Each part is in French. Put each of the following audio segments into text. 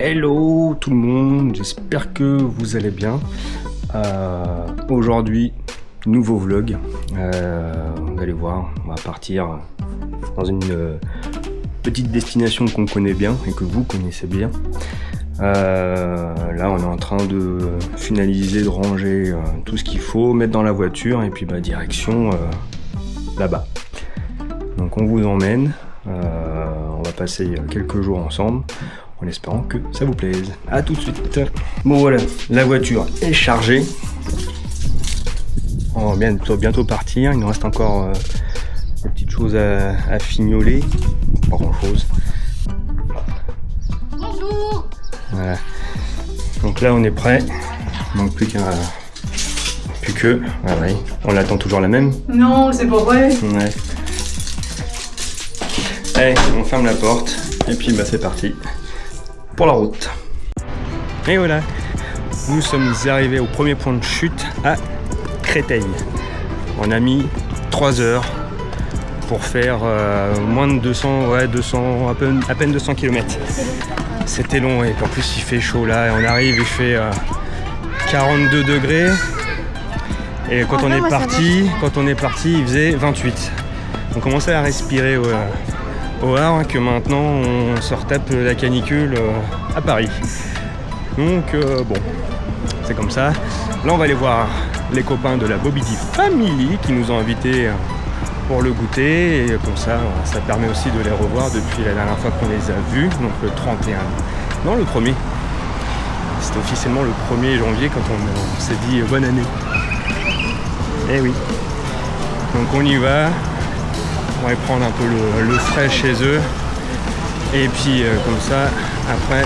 Hello tout le monde, j'espère que vous allez bien. Aujourd'hui, nouveau vlog. Vous allez voir, on va partir dans une petite destination qu'on connaît bien et que vous connaissez bien. Là, on est en train de finaliser, de ranger tout ce qu'il faut, mettre dans la voiture et puis direction là-bas. Donc on vous emmène, on va passer quelques jours ensemble. En espérant que ça vous plaise. A tout de suite. Bon voilà, la voiture est chargée. On va bientôt partir. Il nous reste encore des petites choses à fignoler. Pas grand chose. Bonjour. Voilà. Donc là on est prêt. Il manque plus que. Ah ouais. On l'attend toujours la même. Non, c'est pas vrai. Ouais. Allez, on ferme la porte. Et puis c'est parti. Pour la route. Et voilà, nous sommes arrivés au premier point de chute à Créteil. On a mis 3 heures pour faire moins de 200, à peine 200 km. C'était long et en plus il fait chaud là. On arrive, il fait 42 degrés. Et quand on est parti, il faisait 28. On commençait à respirer au Havre, que maintenant on se retape la canicule à Paris. Donc bon, c'est comme ça. Là on va aller voir les copains de la Bobidi Family qui nous ont invités pour le goûter. Et comme ça permet aussi de les revoir depuis la dernière fois qu'on les a vus, donc le 31. Non, le 1er. C'était officiellement le 1er janvier quand on s'est dit bonne année. Eh oui. Donc on y va. On va prendre un peu le frais chez eux. Et puis comme ça, après,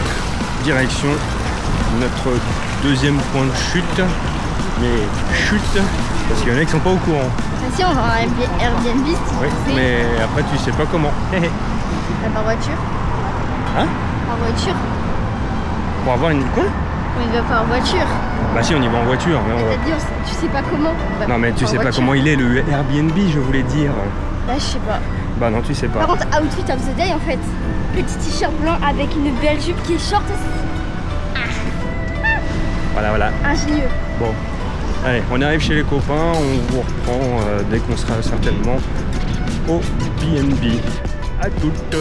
direction notre deuxième point de chute. Mais chute, parce qu'il y en a qui sont pas au courant. Ah si, on va à Airbnb. Oui, mais après tu sais pas comment. Par voiture. Hein? Par voiture. Pour avoir une quoi? On y va par voiture. Bah si, on y va en voiture. Mais on va... T'as dit, tu sais pas comment. Non mais tu sais pas comment il est le Airbnb, je voulais dire. Là, je sais pas. Bah non, tu sais pas. Par contre, outfit of the day en fait. Petit t-shirt blanc avec une belle jupe qui est short aussi. Voilà. Ingénieux. Bon, allez, on arrive chez les copains, on vous reprend dès qu'on sera certainement au BNB. À toutes.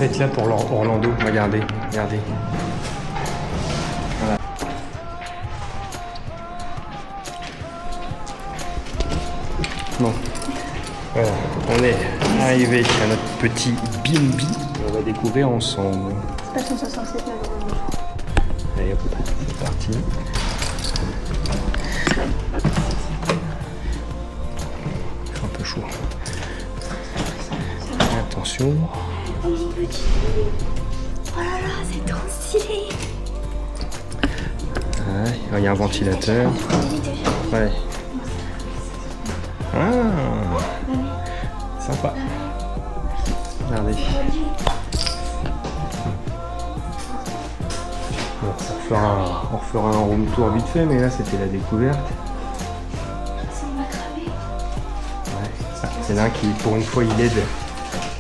Être là pour Orlando, regardez. Voilà. Bon, voilà, on est arrivé à notre petit BNB. On va découvrir ensemble. C'est pas 167 malheureusement. Allez hop, c'est parti. Il fait un peu chaud. Attention. Oh là là, c'est trop stylé. Ouais, il y a un ventilateur. Ouais. Ah, sympa. Regardez. Bon, on refera un room tour vite fait, mais là c'était la découverte. Ouais, c'est l'un qui, pour une fois, il aide.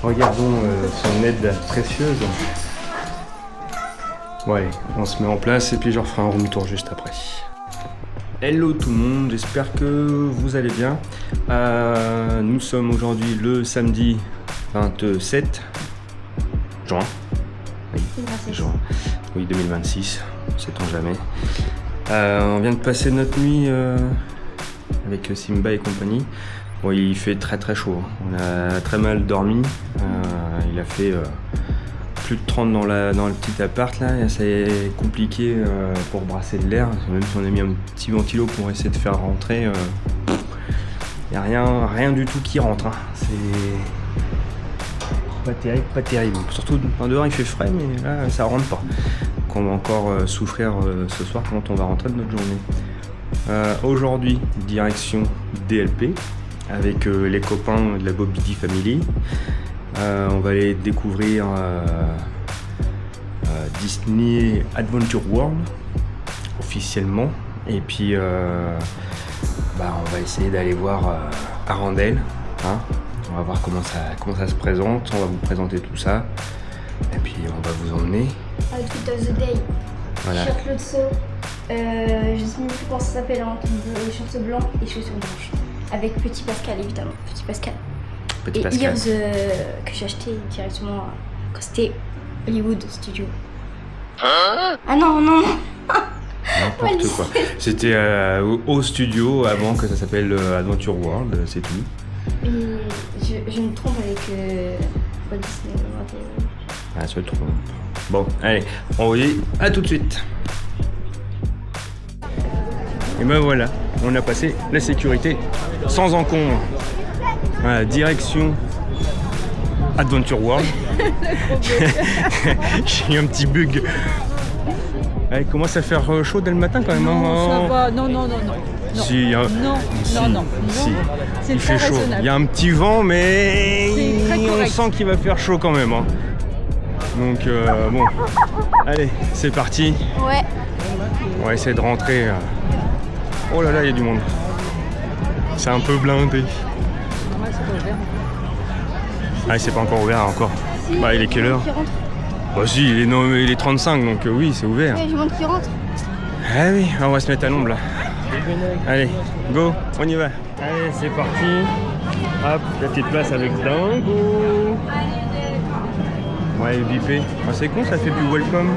Regardons son aide précieuse. Ouais, on se met en place et puis je referai un room tour juste après. Hello tout le monde, j'espère que vous allez bien. Nous sommes aujourd'hui le samedi 27 juin. Oui, juin. Oui, 2026, sait-on jamais. On vient de passer notre nuit avec Simba et compagnie. Bon, il fait très chaud, on a très mal dormi, il a fait plus de 30 dans le petit appart là, et c'est compliqué pour brasser de l'air, même si on a mis un petit ventilo pour essayer de faire rentrer, il n'y a rien du tout qui rentre, hein. C'est pas terrible, surtout dehors il fait frais, mais là ça rentre pas. Donc on va encore souffrir ce soir quand on va rentrer de notre journée. Aujourd'hui, direction DLP, avec les copains de la Bobidi Family. On va aller découvrir Disney Adventure World officiellement. Et puis on va essayer d'aller voir Arendelle. Hein. On va voir comment ça se présente. On va vous présenter tout ça. Et puis on va vous emmener. Outfit of the day. Voilà. Shirt Lotso. Je sais même plus comment ça s'appelle. Hein. Short blanc et chaussures blanches. Avec Petit Pascal évidemment. Petit Pascal. Petit et Pascal. Ears que j'ai acheté directement quand c'était Hollywood Studio. Ah non. N'importe quoi. C'était au studio avant que ça s'appelle Adventure World, c'est tout. Et je me trompe avec Walt Disney. Ah, se trompe. Bon, allez, on vous dit à tout de suite. Et ben voilà, on a passé la sécurité sans encombre. Voilà, direction Adventure World. J'ai eu un petit bug. Il commence à faire chaud dès le matin quand même. Non, ça va. Non. Si, Non. Si. C'est Il fait très chaud. raisonnable. Il y a un petit vent, mais C'est très on correct. sent qu'il va faire chaud quand même. Hein. Donc bon, allez, c'est parti. Ouais. On va essayer de rentrer. Oh là là, il y a du monde. C'est un peu blindé. Normal, c'est pas ouvert. Ah, c'est pas encore ouvert encore. Si, Bah, il est quelle heure? Qui rentre. Bah si, il est 35, donc oui, c'est ouvert. Ouais, je montre qui rentre. Ah oui, on va se mettre à l'ombre là. Allez, go, on y va. Allez, c'est parti. Hop, la petite place avec Dingo. Ouais, bipé. Ah, c'est con, ça fait plus welcome.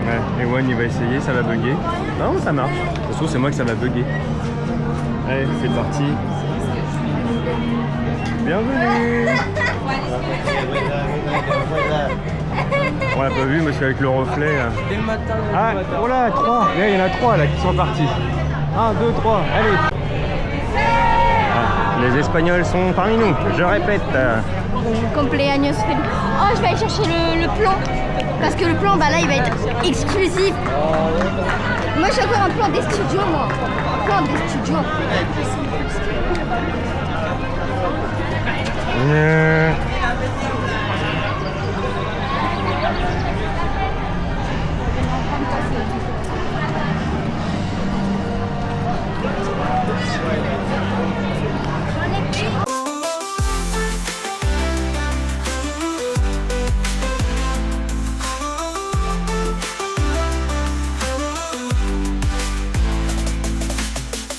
Ouais, Ewan il va essayer, ça va bugger. Non, ça marche. De toute façon, c'est moi que ça va bugger. Allez, c'est parti. Bienvenue. On l'a pas vu parce qu'avec le reflet. Ah, oh là, 3. Il y en a 3 là qui sont partis. 1, 2, 3, allez. Ah, les Espagnols sont parmi nous, je répète. Cumpleaños feliz. Oh, je vais aller chercher le plan. Parce que le plan, bah là, il va être exclusif. Moi, j'ai encore un plan des studios, moi. Plan des studios.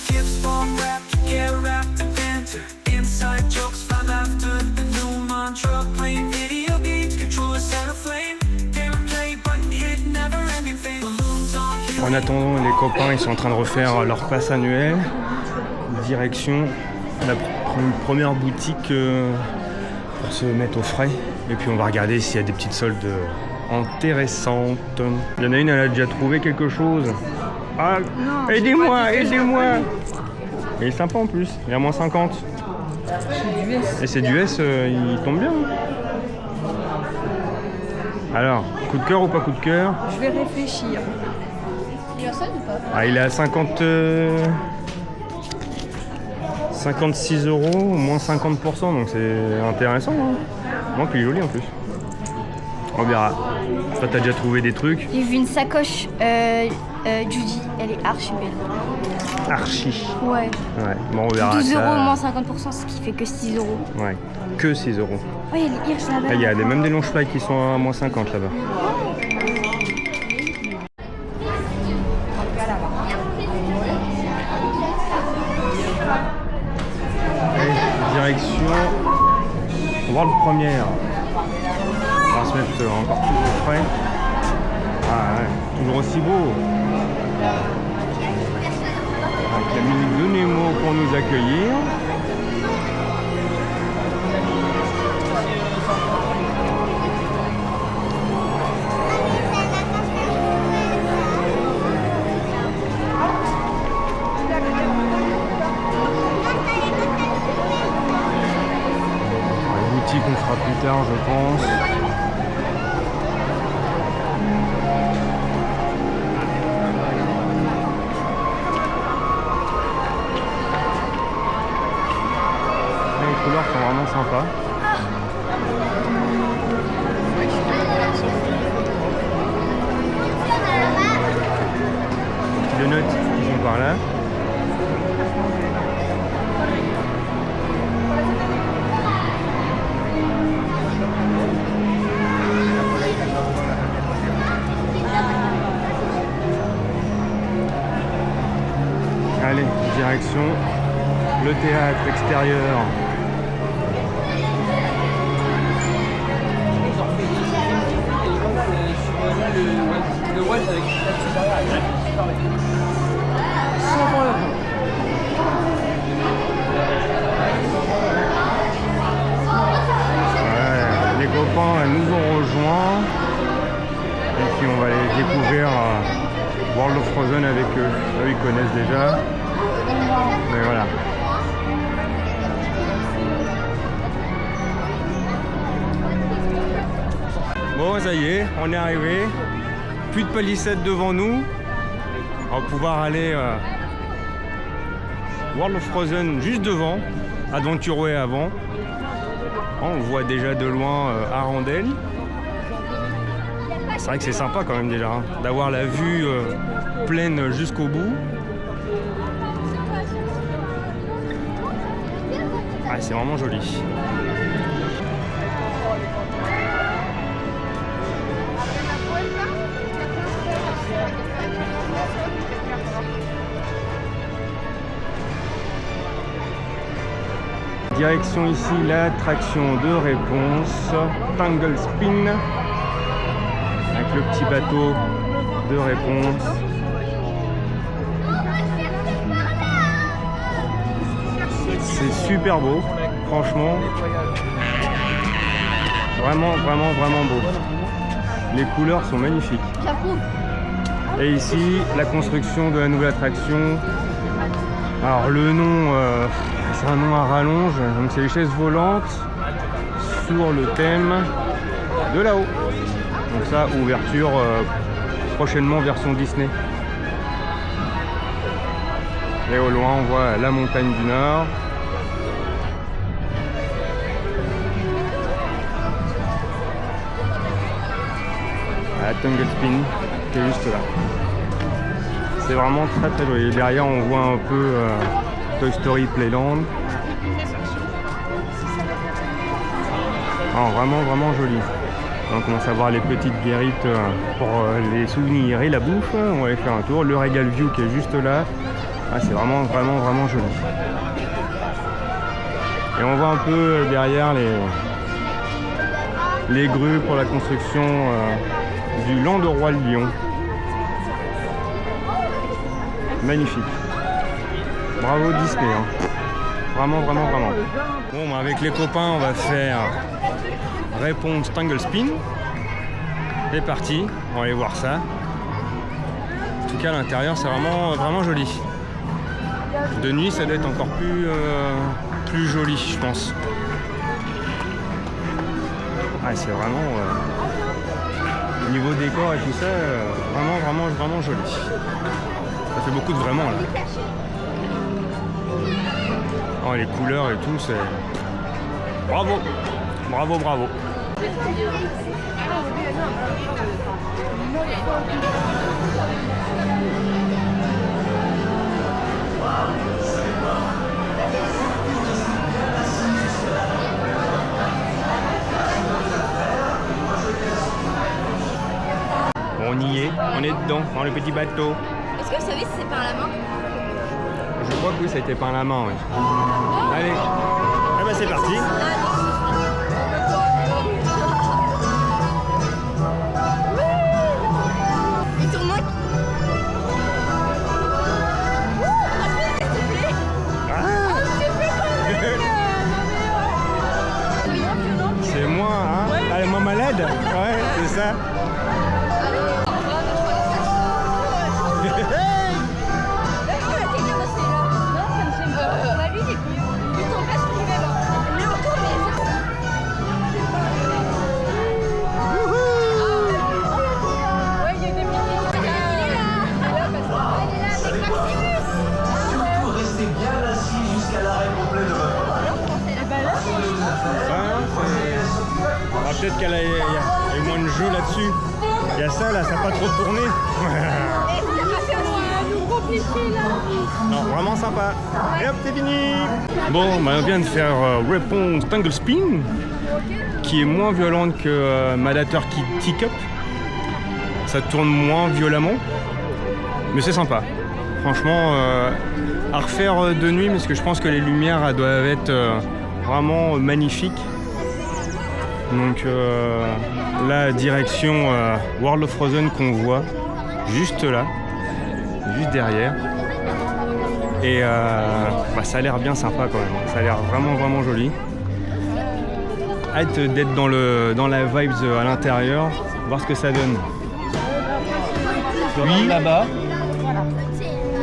Gifts bomb wrapped, care wrapped and banter. Inside jokes, fun laughter. The new mantra, playing video games. Controller set aflame. Gameplay button hit, never ending fame. Balloons on En attendant, les copains ils sont en train de refaire leur passe annuel. Direction la première boutique pour se mettre au frais. Et puis on va regarder s'il y a des petites soldes intéressantes. Il y en a une, elle a déjà trouvé quelque chose. Ah, Non, aidez-moi, j'ai pas dit que aidez-moi. j'aurais Il est sympa en plus, il est à moins 50. C'est du S. Et c'est du S, il tombe bien. Alors, coup de cœur ou pas coup de cœur? Je vais réfléchir. Il y a ça ou pas? Ah, il est à 50... 56 €, moins 50%, donc c'est intéressant. Hein. Non, puis il est joli en plus. On verra. Toi, t'as déjà trouvé des trucs? J'ai vu une sacoche Judy. Elle est archi belle. Archi. Ouais. Ouais, bon, on verra 12 ça. € moins 50%, ce qui fait que 6 €. Ouais, que 6 €. Ouais, il y a les Hirs là-bas. Ah, il y a même des longs fly qui sont à moins 50 là-bas. Allez, direction World Première. On va se mettre encore plus au frais. Ah ouais, toujours aussi beau. Avec la minute de Nemo pour nous accueillir. Les boutiques on fera plus tard je pense. Les couleurs sont vraiment sympas. menottes qui sont par là. Allez, direction le théâtre extérieur. Ouais, les copains nous ont rejoints et puis on va aller découvrir World of Frozen avec eux. Eux ils connaissent déjà. Mais voilà. Bon, ça y est, on est arrivé. Plus de palissade devant nous. On va pouvoir aller World of Frozen juste devant, Adventureway avant. On voit déjà de loin Arendelle. C'est vrai que c'est sympa quand même déjà, hein, d'avoir la vue pleine jusqu'au bout. Ah, c'est vraiment joli. Direction ici l'attraction de réponse Tangle Spin avec le petit bateau de réponse. C'est super beau, franchement. Vraiment beau. Les couleurs sont magnifiques. J'approuve. Et ici, la construction de la nouvelle attraction. Alors le nom, c'est un nom à rallonge, donc c'est les chaises volantes sur le thème de là-haut. Donc ça, ouverture prochainement version Disney. Et au loin, on voit la montagne du Nord. La Tangle Spin qui est juste là. C'est vraiment très joli. Derrière on voit un peu Toy Story Playland. Oh, vraiment joli. On commence à voir les petites guérites pour les souvenirs et la bouffe. On va aller faire un tour. Le Regal View qui est juste là. Ah, c'est vraiment joli. Et on voit un peu derrière les grues pour la construction du Land au Roi Lion. Magnifique. Bravo Disney. Hein. Vraiment. Bon, avec les copains, on va faire réponse Tangle Spin. C'est parti, on va aller voir ça. En tout cas, à l'intérieur, c'est vraiment joli. De nuit, ça doit être encore plus joli, je pense. Ah, c'est vraiment niveau décor et tout ça, vraiment joli. Ça fait beaucoup de vraiment là. Oh, les couleurs et tout, c'est bravo. On y est, on est dedans, dans le petit bateau. Est-ce que vous savez si c'est peint à la main? Je crois que oui, ça a été peint à la main, oui. Allez, ah bah c'est parti. Il tourne. C'est moi, hein? Elle est moins malade? Ouais, c'est ça. Peut-être qu'il y a moins de jeu là-dessus. Il y a ça là, ça n'a pas trop tourné. Non, vraiment sympa. Et hop, c'est fini. Bon, bah, on vient de faire réponse Tangle Spin, qui est moins violente que Madator Teacup. Ça tourne moins violemment, mais c'est sympa. Franchement, à refaire de nuit, parce que je pense que les lumières elles doivent être vraiment magnifiques. Donc la direction World of Frozen qu'on voit juste là, juste derrière. Et bah, ça a l'air bien sympa quand même. Ça a l'air vraiment joli. Hâte d'être dans la vibes à l'intérieur, voir ce que ça donne. Oui, là-bas.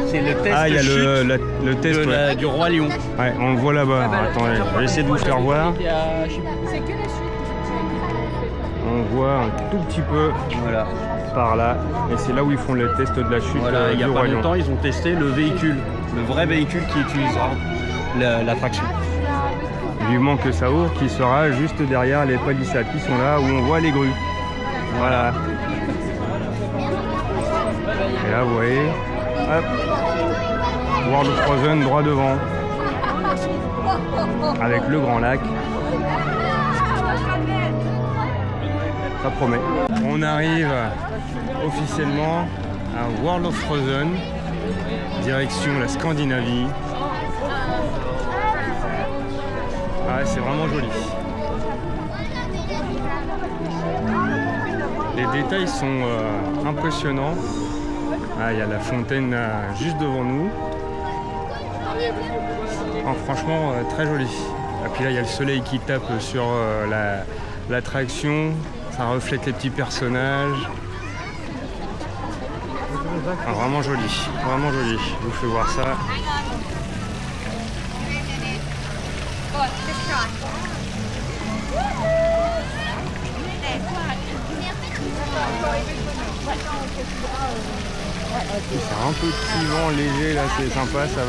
C'est le test Ah, il y a chute le test de ouais. du Roi Lion. Ouais, on le voit là-bas. Attendez, je vais essayer de vous faire voir. C'est que la chute. On voit un tout petit peu Voilà. par là. Et c'est là où ils font les tests de la chute Voilà, il n'y a du pas Roi Lion. longtemps, ils ont testé le véhicule, le vrai véhicule qui utilisera l'attraction. Vivement que ça ouvre, qui sera juste derrière les palissades qui sont là où on voit les grues. Voilà. Et là, vous voyez, hop, World of Frozen droit devant, avec le grand lac. Ça promet. On arrive officiellement à World of Frozen, direction la Scandinavie. Ah, c'est vraiment joli. Les détails sont impressionnants. Ah, il y a la fontaine juste devant nous. Oh, franchement, très joli. Et puis là, il y a le soleil qui tape sur l'attraction. Ça reflète les petits personnages. Ah, vraiment joli, vraiment joli. Je vous fais voir ça. C'est un petit vent léger là, c'est sympa, ça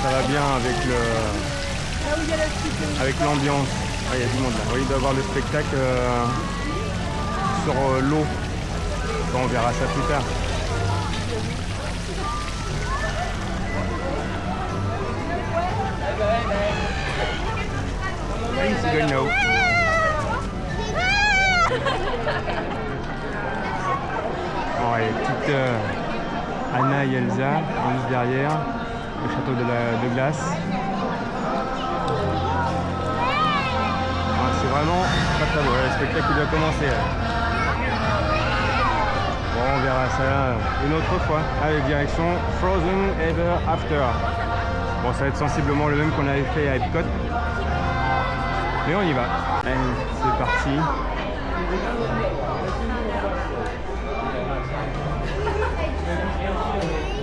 va bien avec l'ambiance. Ah, il y a du monde là. Oui, il doit y avoir le spectacle sur l'eau. Bon, on verra ça plus tard. Thanks, you know. Oh, et petite Anna et Elsa, juste derrière, le château de glace. Ah, c'est vraiment très beau, le spectacle doit commencer. Là. Bon, on verra ça une autre fois. Allez, direction Frozen Ever After. Bon, ça va être sensiblement le même qu'on avait fait à Epcot. Mais on y va. Allez, c'est parti.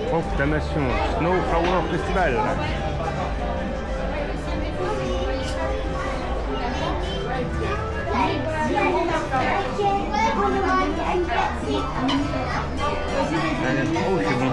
Proclamation Snow Flower Festival. Oh, c'est bon.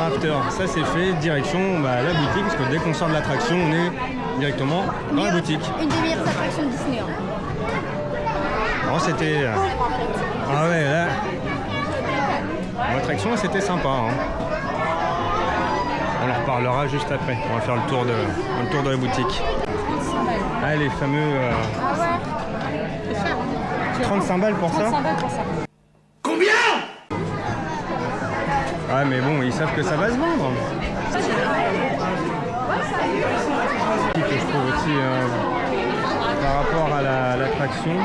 after. Ça c'est fait, direction la boutique, parce que dès qu'on sort de l'attraction, on est directement dans la boutique. Une des meilleures attractions de Disney. Oh, c'était... Ah ouais, là... L'attraction, c'était sympa. Hein. On en reparlera juste après. On va faire le tour de la boutique. Ah, les fameux... 35 balles pour ça. 35 balles pour ça. Ah mais bon, ils savent que ça va se vendre. Ce que je trouve aussi par rapport à l'attraction,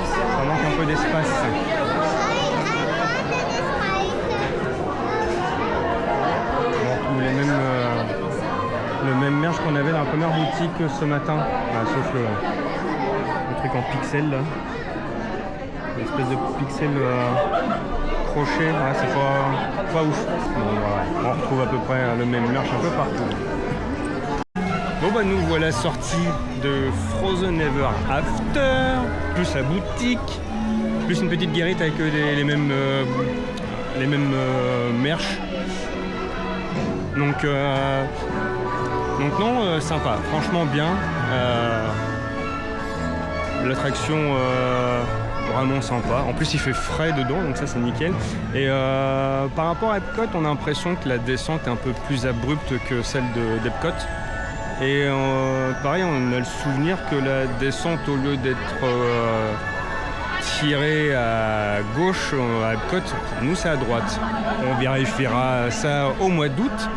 ça manque un peu d'espace. On retrouve le même merge qu'on avait dans la première boutique ce matin, sauf le truc en pixels là. Une espèce de pixel crochet, c'est pas ouf. Bon, voilà. On retrouve à peu près le même merch un peu partout. Bon nous voilà sortis de Frozen Ever After, plus la boutique, plus une petite guérite avec les mêmes merch. Donc non, sympa, franchement bien. L'attraction vraiment sympa. En plus il fait frais dedans, donc ça c'est nickel. Et par rapport à Epcot, on a l'impression que la descente est un peu plus abrupte que celle d'Epcot. Et pareil, on a le souvenir que la descente, au lieu d'être tirée à gauche à Epcot, nous c'est à droite. On vérifiera ça au mois d'août.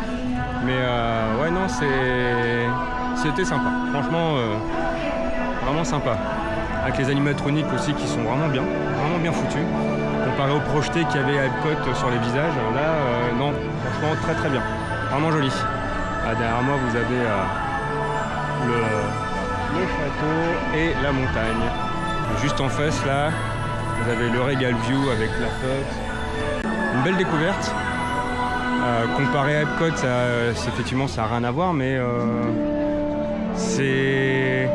Mais ouais non, c'était sympa. Franchement, vraiment sympa. Avec les animatroniques aussi qui sont vraiment bien foutus. Comparé aux projetés qu'il y avait à Epcot sur les visages, là, non, franchement très très bien. Vraiment joli. Derrière moi, vous avez le château et la montagne. Juste en face, là, vous avez le Regal View avec la côte. Une belle découverte. Comparé à Epcot, effectivement, ça n'a rien à voir, mais c'est...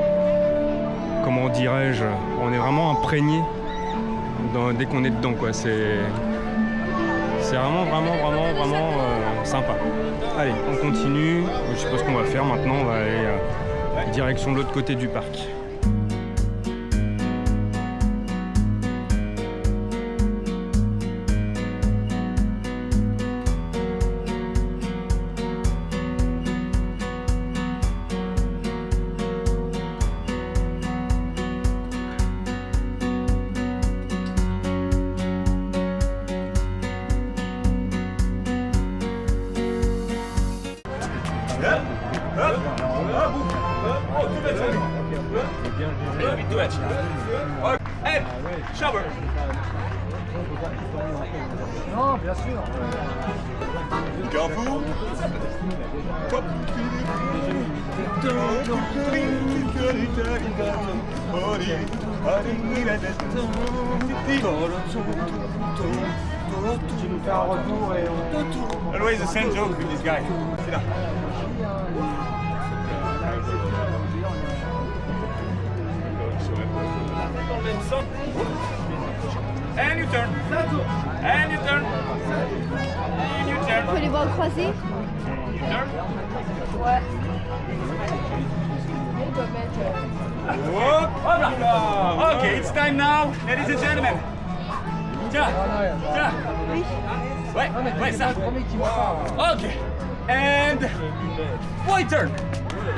Comment dirais-je, on est vraiment imprégné dès qu'on est dedans, quoi. C'est vraiment sympa. Allez, on continue. Je sais pas ce qu'on va faire maintenant. On va aller direction de l'autre côté du parc. Hey, shower. Non, bien sûr. Carrefour. Tu nous fais un retour et on... Always the same joke with this guy. C'est là. And you turn. And you turn. And you turn. Faut les voir croisés. You turn. Ouais. Hop, hop là. Okay, it's time now, ladies and gentlemen. Tiens, tiens. Ouais, ça. Ok. And one turn.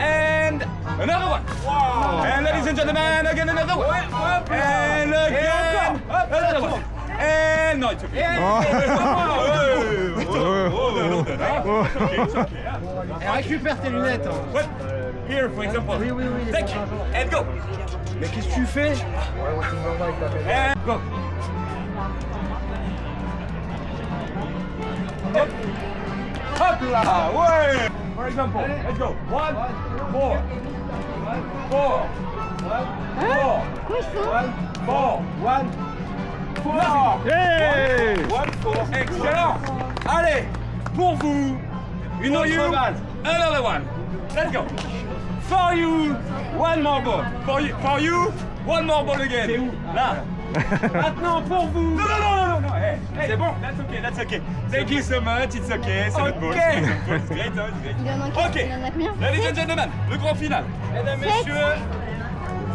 And another one. Wow. And ladies and gentlemen, again another one. And again another one. And no, it's okay. Récupère tes lunettes. What? Here, for example. Oui. Take and go. Mais qu'est-ce que tu fais? And go. Hop. Hop là, ouais. For example, let's go. 1, 4, 4, 4, Comment ils font? 4, 1, 4. Hey! 1, 4. Excellent. Allez, pour vous, une autre base. Another one. Let's go. For you, one more ball. For you, one more ball again. C'est où? Là. Maintenant pour vous. Non, non, non, non, non. Hey, c'est bon. That's okay. Thank you so much. It's okay. C'est votre ball. It's great, hein, it's great. Il en a Ok. il en a combien? Ladies and gentlemen, le grand final. Mesdames, messieurs,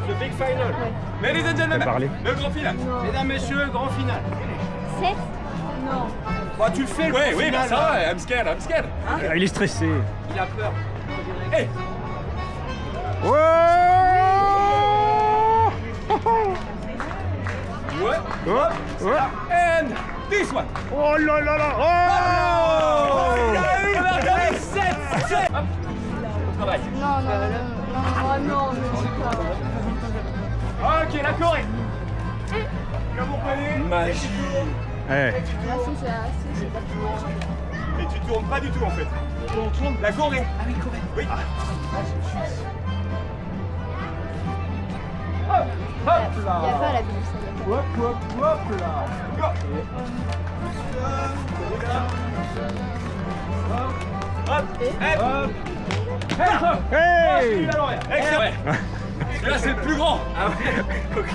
le big final. Ladies and gentlemen, parler. le grand final. Mesdames, messieurs, grand final. 7? Non. Bah, tu le fais, le Oui, grand oui, bah final, ça là. va. I'm scared. Il est stressé. Il a peur. Hey. Ouais. And this one. Oh là là là. Regardez, 7. Hop. Travail. Non, non, non, non, non, non, Ok, la Corée. Comme vous comprenez. Magie. Eh, Et tu tournes pas du tout en fait. On tourne la Corée. Ah oui, Corée. Oui. Hop, hop Il n'y a pas la bille, ça y a pas. Hop, hop, hop là. Go. Hop, hop. hey. Excellent. Là c'est le plus grand. Ah ouais. Ok.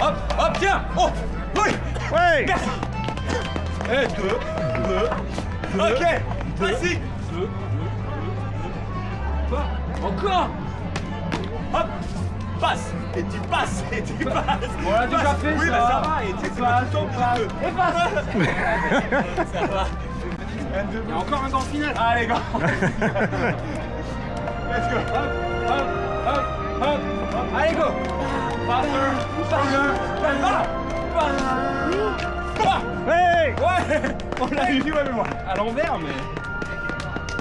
Hop, hop, tiens. Oh, oui. Ouais. Merci. Et 2. Ok. Vas-y. Encore. Hop. Passe. Et tu passes. Et tu passes. On l'a déjà fait, oui, ça. bah ça va. Et tu sais, c'est pas tout le temps que tu te- Ça va. Il y a encore un grand final. Allez, go. Let's go. Hop, hop, hop, hop, hop. Allez, go. Faster, stronger, Hey. Ouais. On l'a eu, ouais, mais moi. À l'envers, mais...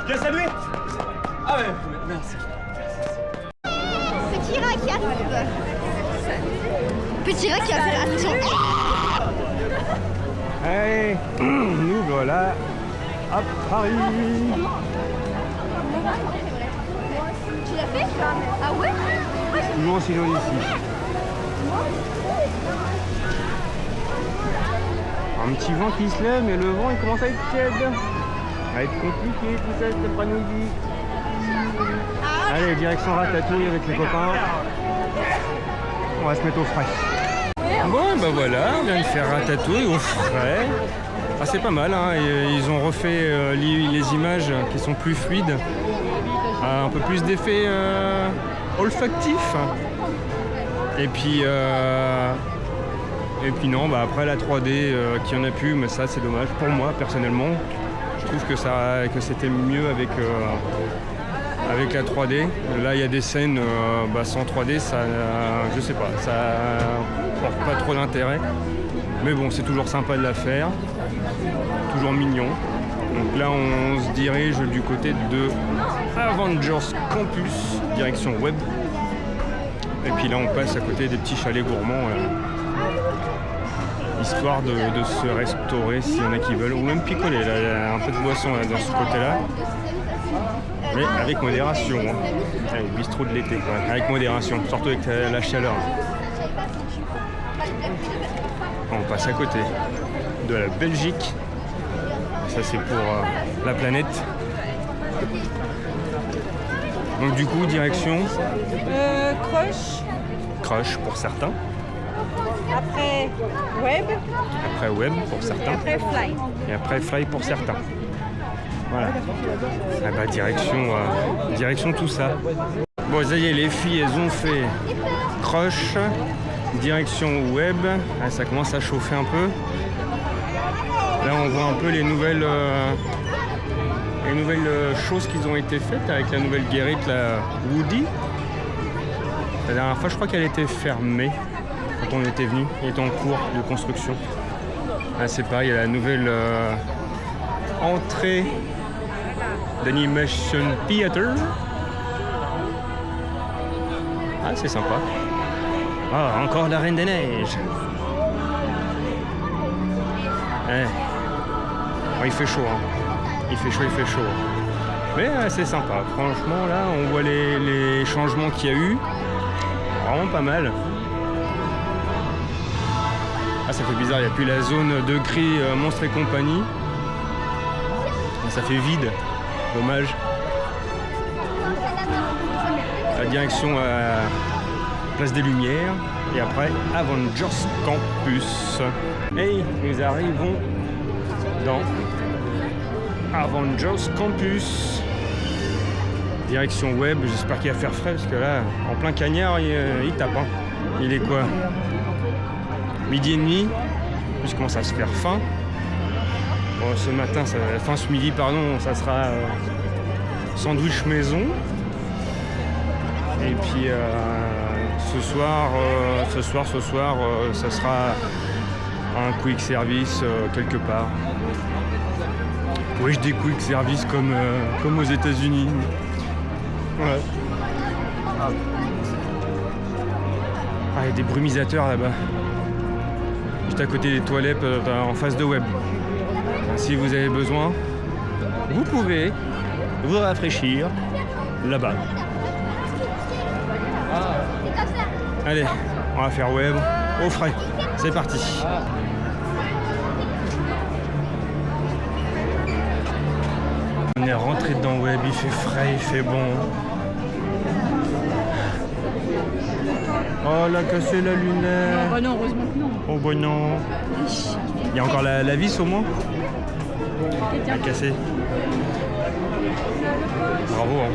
Bien salué. Ah ouais, merci. C'est Kira qui arrive. Petit rat qui va faire attention. Allez, nous voilà à Paris. Tu l'as fait? Ah ouais? Immense îlot ici. Un petit vent qui se lève, mais le vent il commence à être tiède. Ça va être compliqué tout ça cet après-midi. Allez, direction Ratatouille avec les copains. On va se mettre au frais. Bon, bah voilà, on vient de faire Ratatouille au frais. Ah, c'est pas mal, hein. Ils ont refait les images qui sont plus fluides. Un peu plus d'effets olfactifs. Et puis non, bah après la 3D qu'il y en a plus, mais ça c'est dommage pour moi personnellement. Je trouve que c'était mieux avec la 3D. Là il y a des scènes sans 3D, ça je sais pas, ça porte pas trop d'intérêt. Mais bon, c'est toujours sympa de la faire, toujours mignon. Donc là on se dirige du côté de Avengers Campus, direction web. Et puis là on passe à côté des petits chalets gourmands, histoire de se restaurer s'il y en a qui veulent, ou même picoler. Là, il y a un peu de boisson là, dans ce côté-là. Mais avec modération. Hein. Allez, bistrot de l'été, quoi. Avec modération, surtout avec la chaleur. On passe à côté de la Belgique. Ça c'est pour la planète. Donc du coup, direction Crush pour certains. Après Web, Après Web pour certains. après Fly. Et après Fly pour certains. Voilà. Ah bah direction tout ça. Bon, ça y est, les filles, elles ont fait Crush, direction Web. Ah, ça commence à chauffer un peu. Là, on voit un peu les nouvelles choses qui ont été faites avec la nouvelle guérite, la Woody. La dernière fois, je crois qu'elle était fermée quand on était venu. Elle était en cours de construction. Ah, c'est pareil, il y a la nouvelle entrée d'Animation Theater. Ah, c'est sympa. Ah, encore la Reine des Neiges. Oh, il fait chaud, hein. Il fait chaud. Mais c'est sympa. Franchement, là, on voit les changements qu'il y a eu. Vraiment pas mal. Ah, ça fait bizarre, il n'y a plus la zone de cri Monstres et compagnie. Ça fait vide. Dommage. La direction place des Lumières. Et après, Avengers Campus. Et nous arrivons dans Avengers Campus. Direction web, j'espère qu'il va faire frais parce que là, en plein cagnard, il tape. Hein. Il est quoi? Midi et demi. Je commence à se faire faim. Bon, ce matin, ce midi, pardon, ça sera sandwich maison. Et puis ce soir, ça sera un quick service quelque part. Oui, je dis quick service comme aux États-Unis. Ouais. Ah, il y a des brumisateurs là-bas. Juste à côté des toilettes, en face de web. Si vous avez besoin, vous pouvez vous rafraîchir là-bas. Allez, on va faire web au frais. C'est parti. On est rentré dans web, il fait frais, il fait bon. Oh, elle a cassé la lunette. Oh non, heureusement que non. Oh bah non. Il y a encore la vis au moins. Elle a cassé. Bravo hein.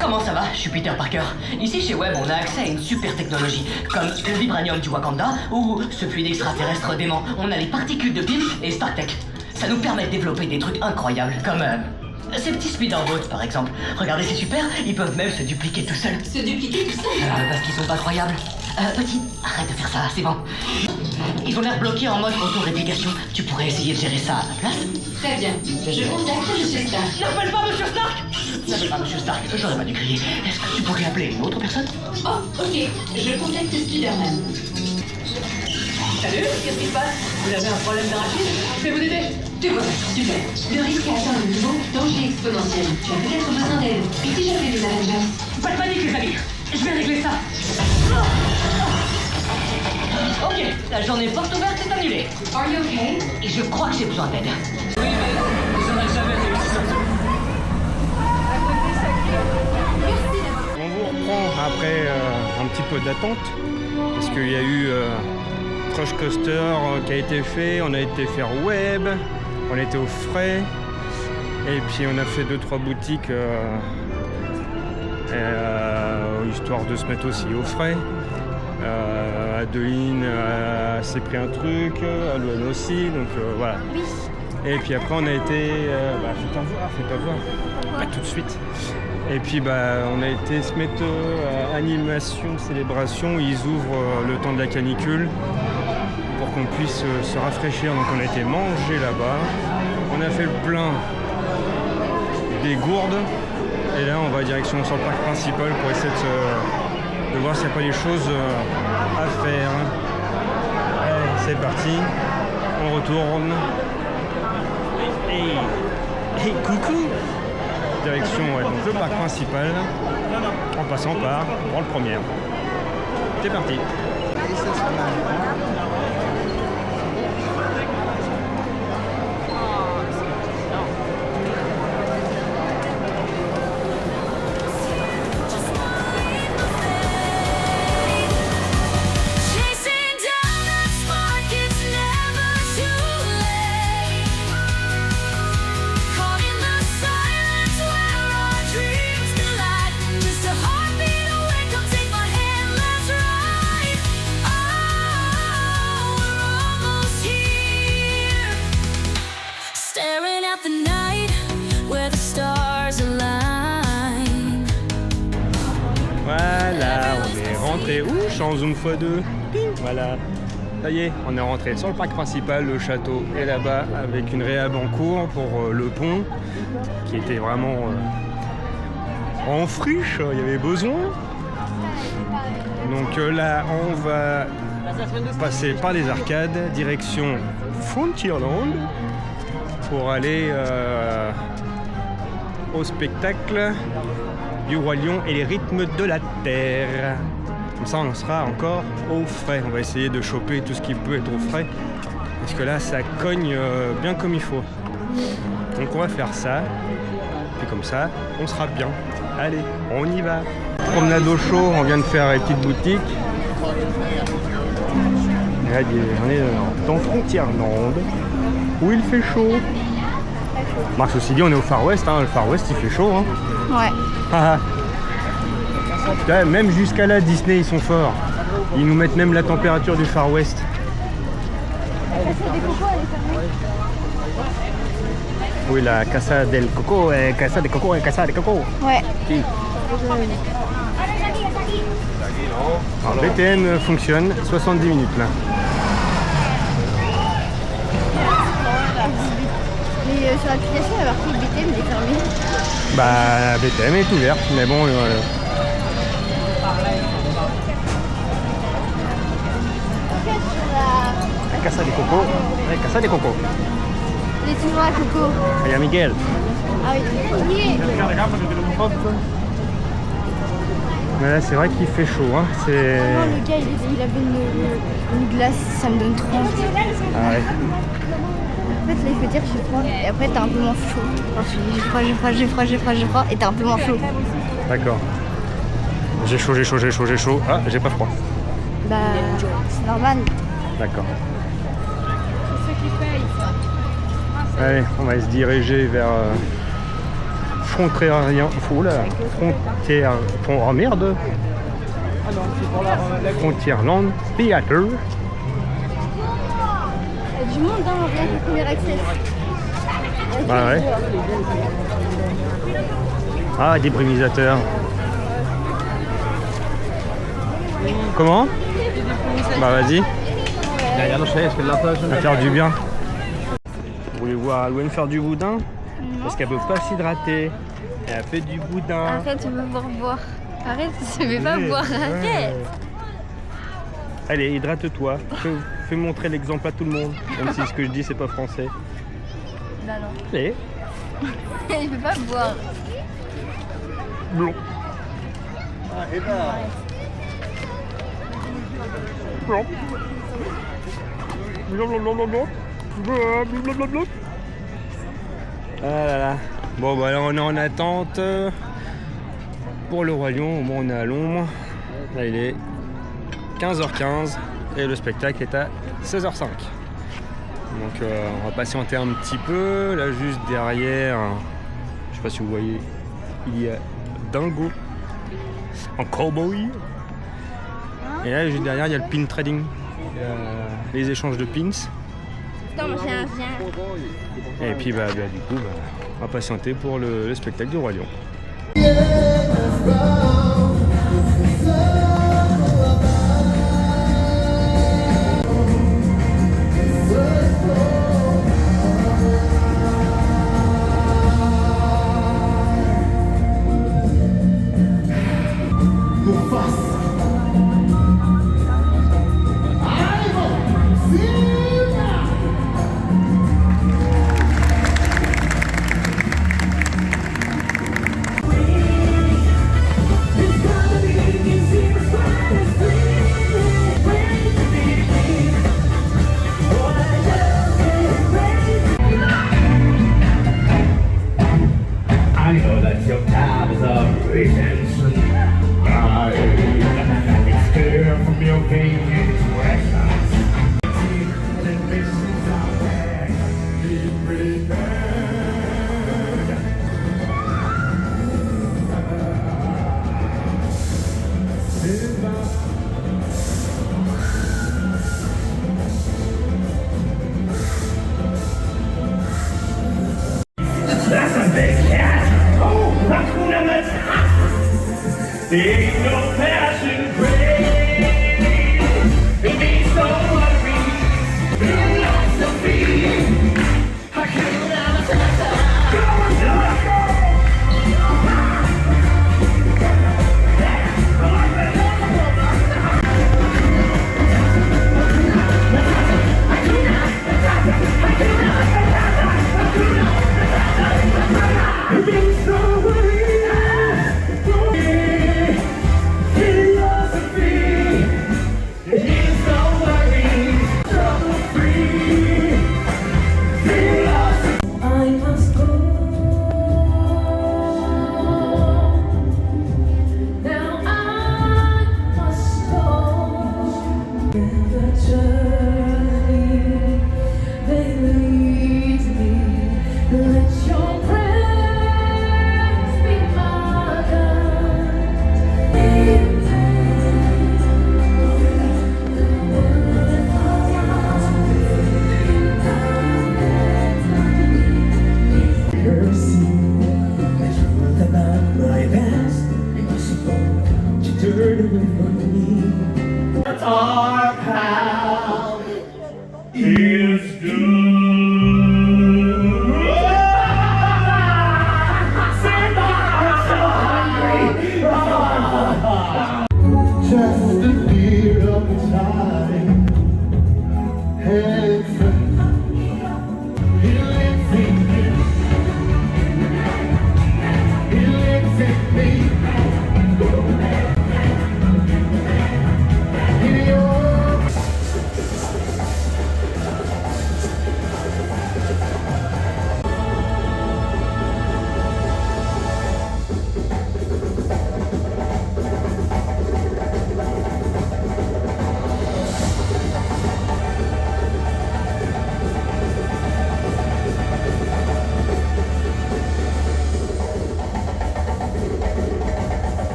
Comment ça va? Je suis Peter Parker. Ici chez Web, on a accès à une super technologie, comme le vibranium du Wakanda ou ce fluide extraterrestre dément. On a les particules de Pym et StarTech. Ça nous permet de développer des trucs incroyables, comme ces petits speederboats par exemple. Regardez, c'est super, ils peuvent même se dupliquer tout seuls. Se dupliquer tout seul? Parce qu'ils sont pas croyables. Petit, arrête de faire ça, c'est bon. Ils ont l'air bloqués en mode auto-réplication. Tu pourrais essayer de gérer ça à ma place? Très bien. Je contacte Monsieur Stark. N'appelle pas Monsieur Stark! N'appelle pas Monsieur Stark, j'aurais pas dû crier. Est-ce que tu pourrais appeler une autre personne? Oh, ok. Je contacte Spider-Man. Salut, qu'est-ce qui se passe? Vous avez un problème de rapide? Je vais vous aider. Tu vois, super. Le risque atteint le niveau danger exponentiel. Tu as peut-être besoin d'aide. Et si j'appelais les Avengers? Pas de panique les amis, je vais régler ça. Ok, la journée porte ouverte est annulée. Are you okay? Et je crois que j'ai besoin d'aide. On vous reprend après un petit peu d'attente. Parce qu'il y a eu Crush Coaster qui a été fait. On a été faire web. On était au frais. Et puis on a fait 2-3 boutiques. Histoire de se mettre aussi au frais. Adeline s'est pris un truc, Alouane aussi, donc voilà. Et puis après on a été, fais-toi voir, pas tout de suite. Et puis on a été se mettre animation, célébration, ils ouvrent le temps de la canicule pour qu'on puisse se rafraîchir. Donc on a été manger là-bas, on a fait le plein des gourdes. Et là, on va direction sur le parc principal pour essayer de voir s'il n'y a pas des choses à faire. Allez, c'est parti. On retourne. Et coucou. Direction donc le parc principal en passant par le premier. C'est parti. Voilà, on est rentré. Ouh, je suis en zoom x2. Voilà. Ça y est, on est rentré sur le parc principal. Le château est là-bas avec une réhab en cours pour le pont qui était vraiment en friche. Il y avait besoin. Donc là, on va passer par les arcades, direction Frontierland pour aller au spectacle du Roi Lion et les rythmes de la Terre. Comme ça, on sera encore au frais. On va essayer de choper tout ce qui peut être au frais. Parce que là, ça cogne bien comme il faut. Donc on va faire ça. Puis comme ça, on sera bien. Allez, on y va. Promenade au chaud, on vient de faire les petites boutiques. Et là, on est dans Frontierland, où il fait chaud. Marc aussi dit, on est au Far West, hein. Le Far West il fait chaud. Hein. Ouais. Putain, même jusqu'à là, Disney ils sont forts. Ils nous mettent même la température du Far West. Oui, la Casa del Coco, Casa de Coco, Casa de Coco. Ouais. Si. Alors, BTM fonctionne, 70 minutes là. Mais sur l'application, il y a marqué BTM, il est fermé. Bah, BTM est ouverte, mais bon. La Casa de Coco, la Casa de Coco. Il est toujours à Coco. Il y a Miguel. Ah oui. Mais là, c'est vrai qu'il fait chaud. Hein. C'est... Non, le gars, il avait une glace, ça me donne trop envie. Ah ouais. En fait, là, il faut dire que j'ai froid. Et après, t'as un peu moins chaud. Enfin, j'ai froid. Et t'as un peu moins chaud. D'accord. J'ai chaud. Ah, j'ai pas froid. Bah, c'est normal. D'accord. Allez, on va se diriger vers Frontierland. Oh merde. Frontierland Theater. Il y a du monde, hein, rien que le premier accès. Ah ouais. Ah, débrimisateurs. Comment? Bah vas-y. Va faire du bien. Vous voulez voir Alouane faire du boudin? Parce qu'elle peut pas s'hydrater. Elle a fait du boudin. Arrête de me voir boire. Arrête, je vais pas boire, arrête. Allez, hydrate-toi. Fais montrer l'exemple à tout le monde. Même si ce que je dis c'est pas français. Non. Allez. Je vais pas boire. Blond. Blond. Ah là là. Bon bah là on est en attente pour le Roi Lion. Au moins on est à l'ombre. Là il est 15h15 et le spectacle est à 16h05. Donc on va patienter un petit peu. Là juste derrière, je sais pas si vous voyez, il y a Dingo en cowboy. Et là juste derrière il y a le pin trading. Les échanges de pins. Attends, moi j'ai un chien. Et puis bah, du coup on va patienter pour le spectacle du Roi Lion. Ain't no passion great. It means so worried. Philosophy. Hakuna Matata. It means so worried.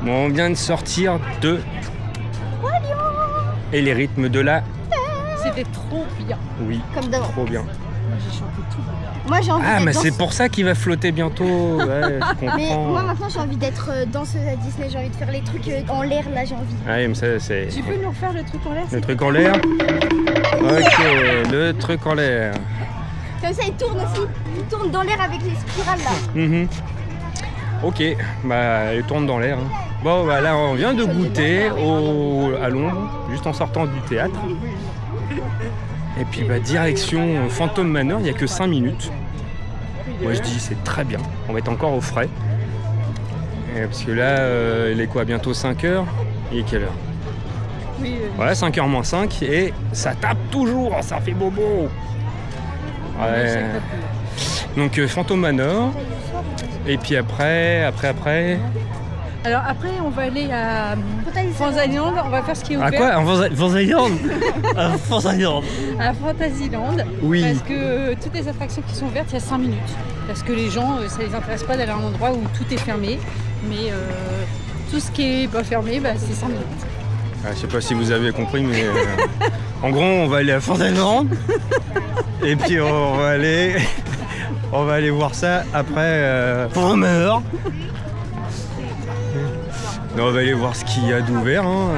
Bon, on vient de sortir de... Et les rythmes de la... C'était trop bien. Oui, Comme d'avant. trop bien. Moi, j'ai chanté tout. Moi j'ai envie Ah, d'être mais danseuse. c'est pour ça qu'il va flotter bientôt. Ouais, je comprends. Mais moi maintenant j'ai envie d'être danseuse à Disney, j'ai envie de faire les trucs en l'air là, j'ai envie. Ah, mais ça, c'est... Tu peux nous refaire le truc en l'air? Le truc en l'air. Ok, le truc en l'air. Comme ça il tourne aussi, il tourne dans l'air avec les spirales là. Mhm. Ok, bah elle tourne dans l'air. Hein. Bon, bah là on vient de goûter à Londres, juste en sortant du théâtre. Et puis bah direction Phantom Manor, il n'y a que 5 minutes. Moi je dis c'est très bien, on va être encore au frais. Parce que là, il est quoi, bientôt 5h? Il est quelle heure? Oui. Ouais, 5h moins 5 et ça tape toujours, ça fait bobo. Ouais. Donc Phantom Manor. Et puis après. Alors après, on va aller à Fantasyland, on va faire ce qui est ouvert. À quoi? En Fantasyland? À Fantasyland. À Fantasyland. Oui. Parce que toutes les attractions qui sont ouvertes, il y a 5 minutes. Parce que les gens, ça les intéresse pas d'aller à un endroit où tout est fermé. Mais tout ce qui est pas fermé, bah, c'est 5 minutes. Ah, je sais pas si vous avez compris, mais en gros, on va aller à Fantasyland. Et puis on va aller voir ça après Phantom Manor. On va aller voir ce qu'il y a d'ouvert. Hein.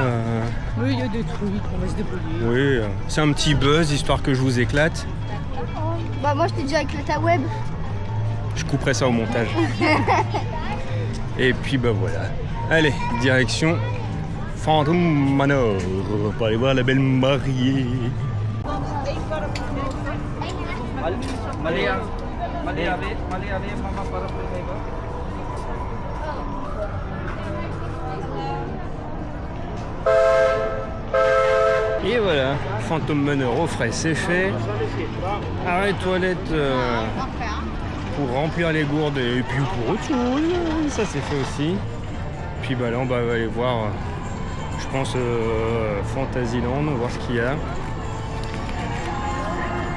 Oui, il y a des trucs, on va se débrouiller. Oui, c'est un petit buzz, histoire que je vous éclate. Bah moi je t'ai déjà éclaté à web. Je couperai ça au montage. Et puis bah voilà. Allez, direction Phantom Manor pour aller voir la belle mariée. Et voilà, Phantom Manor au frais, c'est fait. Arrêt toilette pour remplir les gourdes et puis pour autre chose, ça c'est fait aussi. Puis bah là on va aller voir, je pense, Fantasyland, voir ce qu'il y a.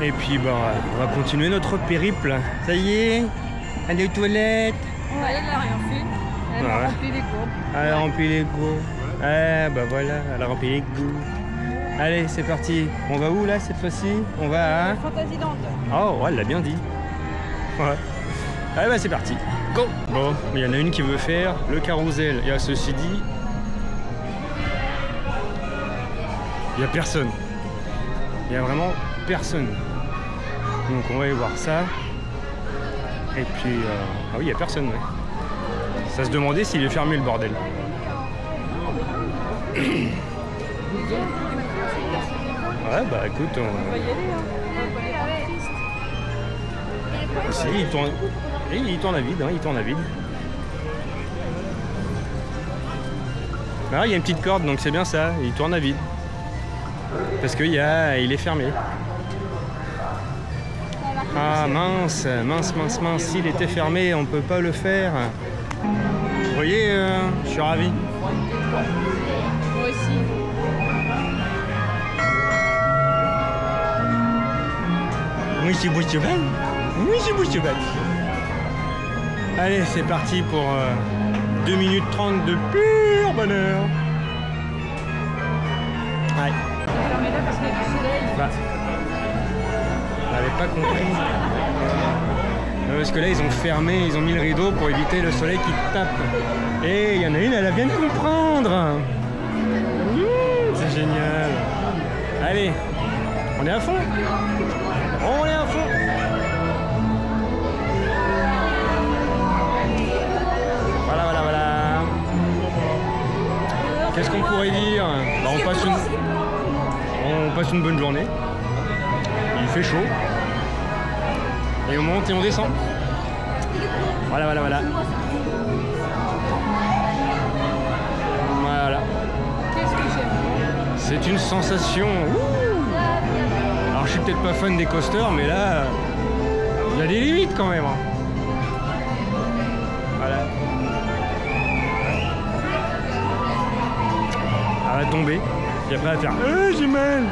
Et puis bah on va continuer notre périple. Ça y est, allez aux toilettes. Ouais, elle n'a rien fait. Elle a Ouais. rempli les gourdes. Elle a rempli les gourdes. Ah bah voilà, elle a rempli les gourdes. Allez, c'est parti. On va où là cette fois-ci? On va à... Fantasyland. Oh, ouais, elle l'a bien dit. Ouais. Allez, bah c'est parti. Go. Bon, il y en a une qui veut faire le carrousel. Et à ceci dit, il n'y a personne. Il n'y a vraiment personne. Donc on va aller voir ça. Et puis... Ah oui, il n'y a personne, ouais. Ça se demandait s'il est fermé le bordel. Ouais, bah écoute, On va y aller, hein. On va pas aller triste. si, il tourne à vide, hein, il tourne à vide. Alors, il y a une petite corde, donc c'est bien ça, il tourne à vide. Parce qu'il est fermé. Ah mince, s'il était fermé, on peut pas le faire. Vous voyez, je suis ravi. Moi aussi. Oui, c'est beau cheval. Oui, c'est beau cheval. Allez, c'est parti pour 2 minutes 30 de pur bonheur. Ouais. Fermez-la parce qu'il y a du soleil. Bah, on n'avait pas compris. Parce que là, ils ont fermé, ils ont mis le rideau pour éviter le soleil qui tape. Et il y en a une, elle a bien comprendre. C'est génial. Allez, on est à fond. On est à fond. Voilà. Qu'est-ce qu'on pourrait dire? Bah, on passe une bonne journée. Il fait chaud. Et on monte et on descend. Voilà. Qu'est-ce que j'aime? C'est une sensation. Alors je suis peut-être pas fan des coasters, mais là, il y a des limites quand même. Voilà. Elle va tomber. Et après elle va faire j'ai mal.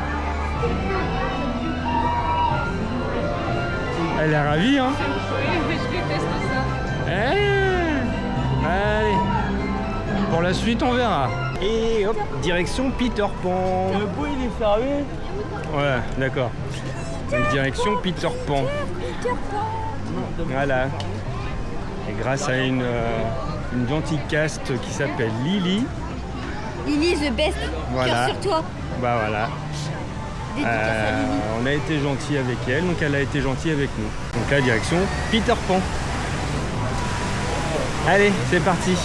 Elle est ravie, hein. Oui, je déteste ça. Allez. Pour la suite, on verra. Et hop, direction Peter Pan. Le bout il est fermé. Ouais, d'accord. Donc, direction Peter Pan. Voilà. Et grâce à une gentille caste qui s'appelle Lily. Lily the best. Voilà. Cœur sur toi. Bah voilà. Dédicace à Lily. On a été gentil avec elle, donc elle a été gentille avec nous. Donc là, direction Peter Pan. Allez, c'est parti.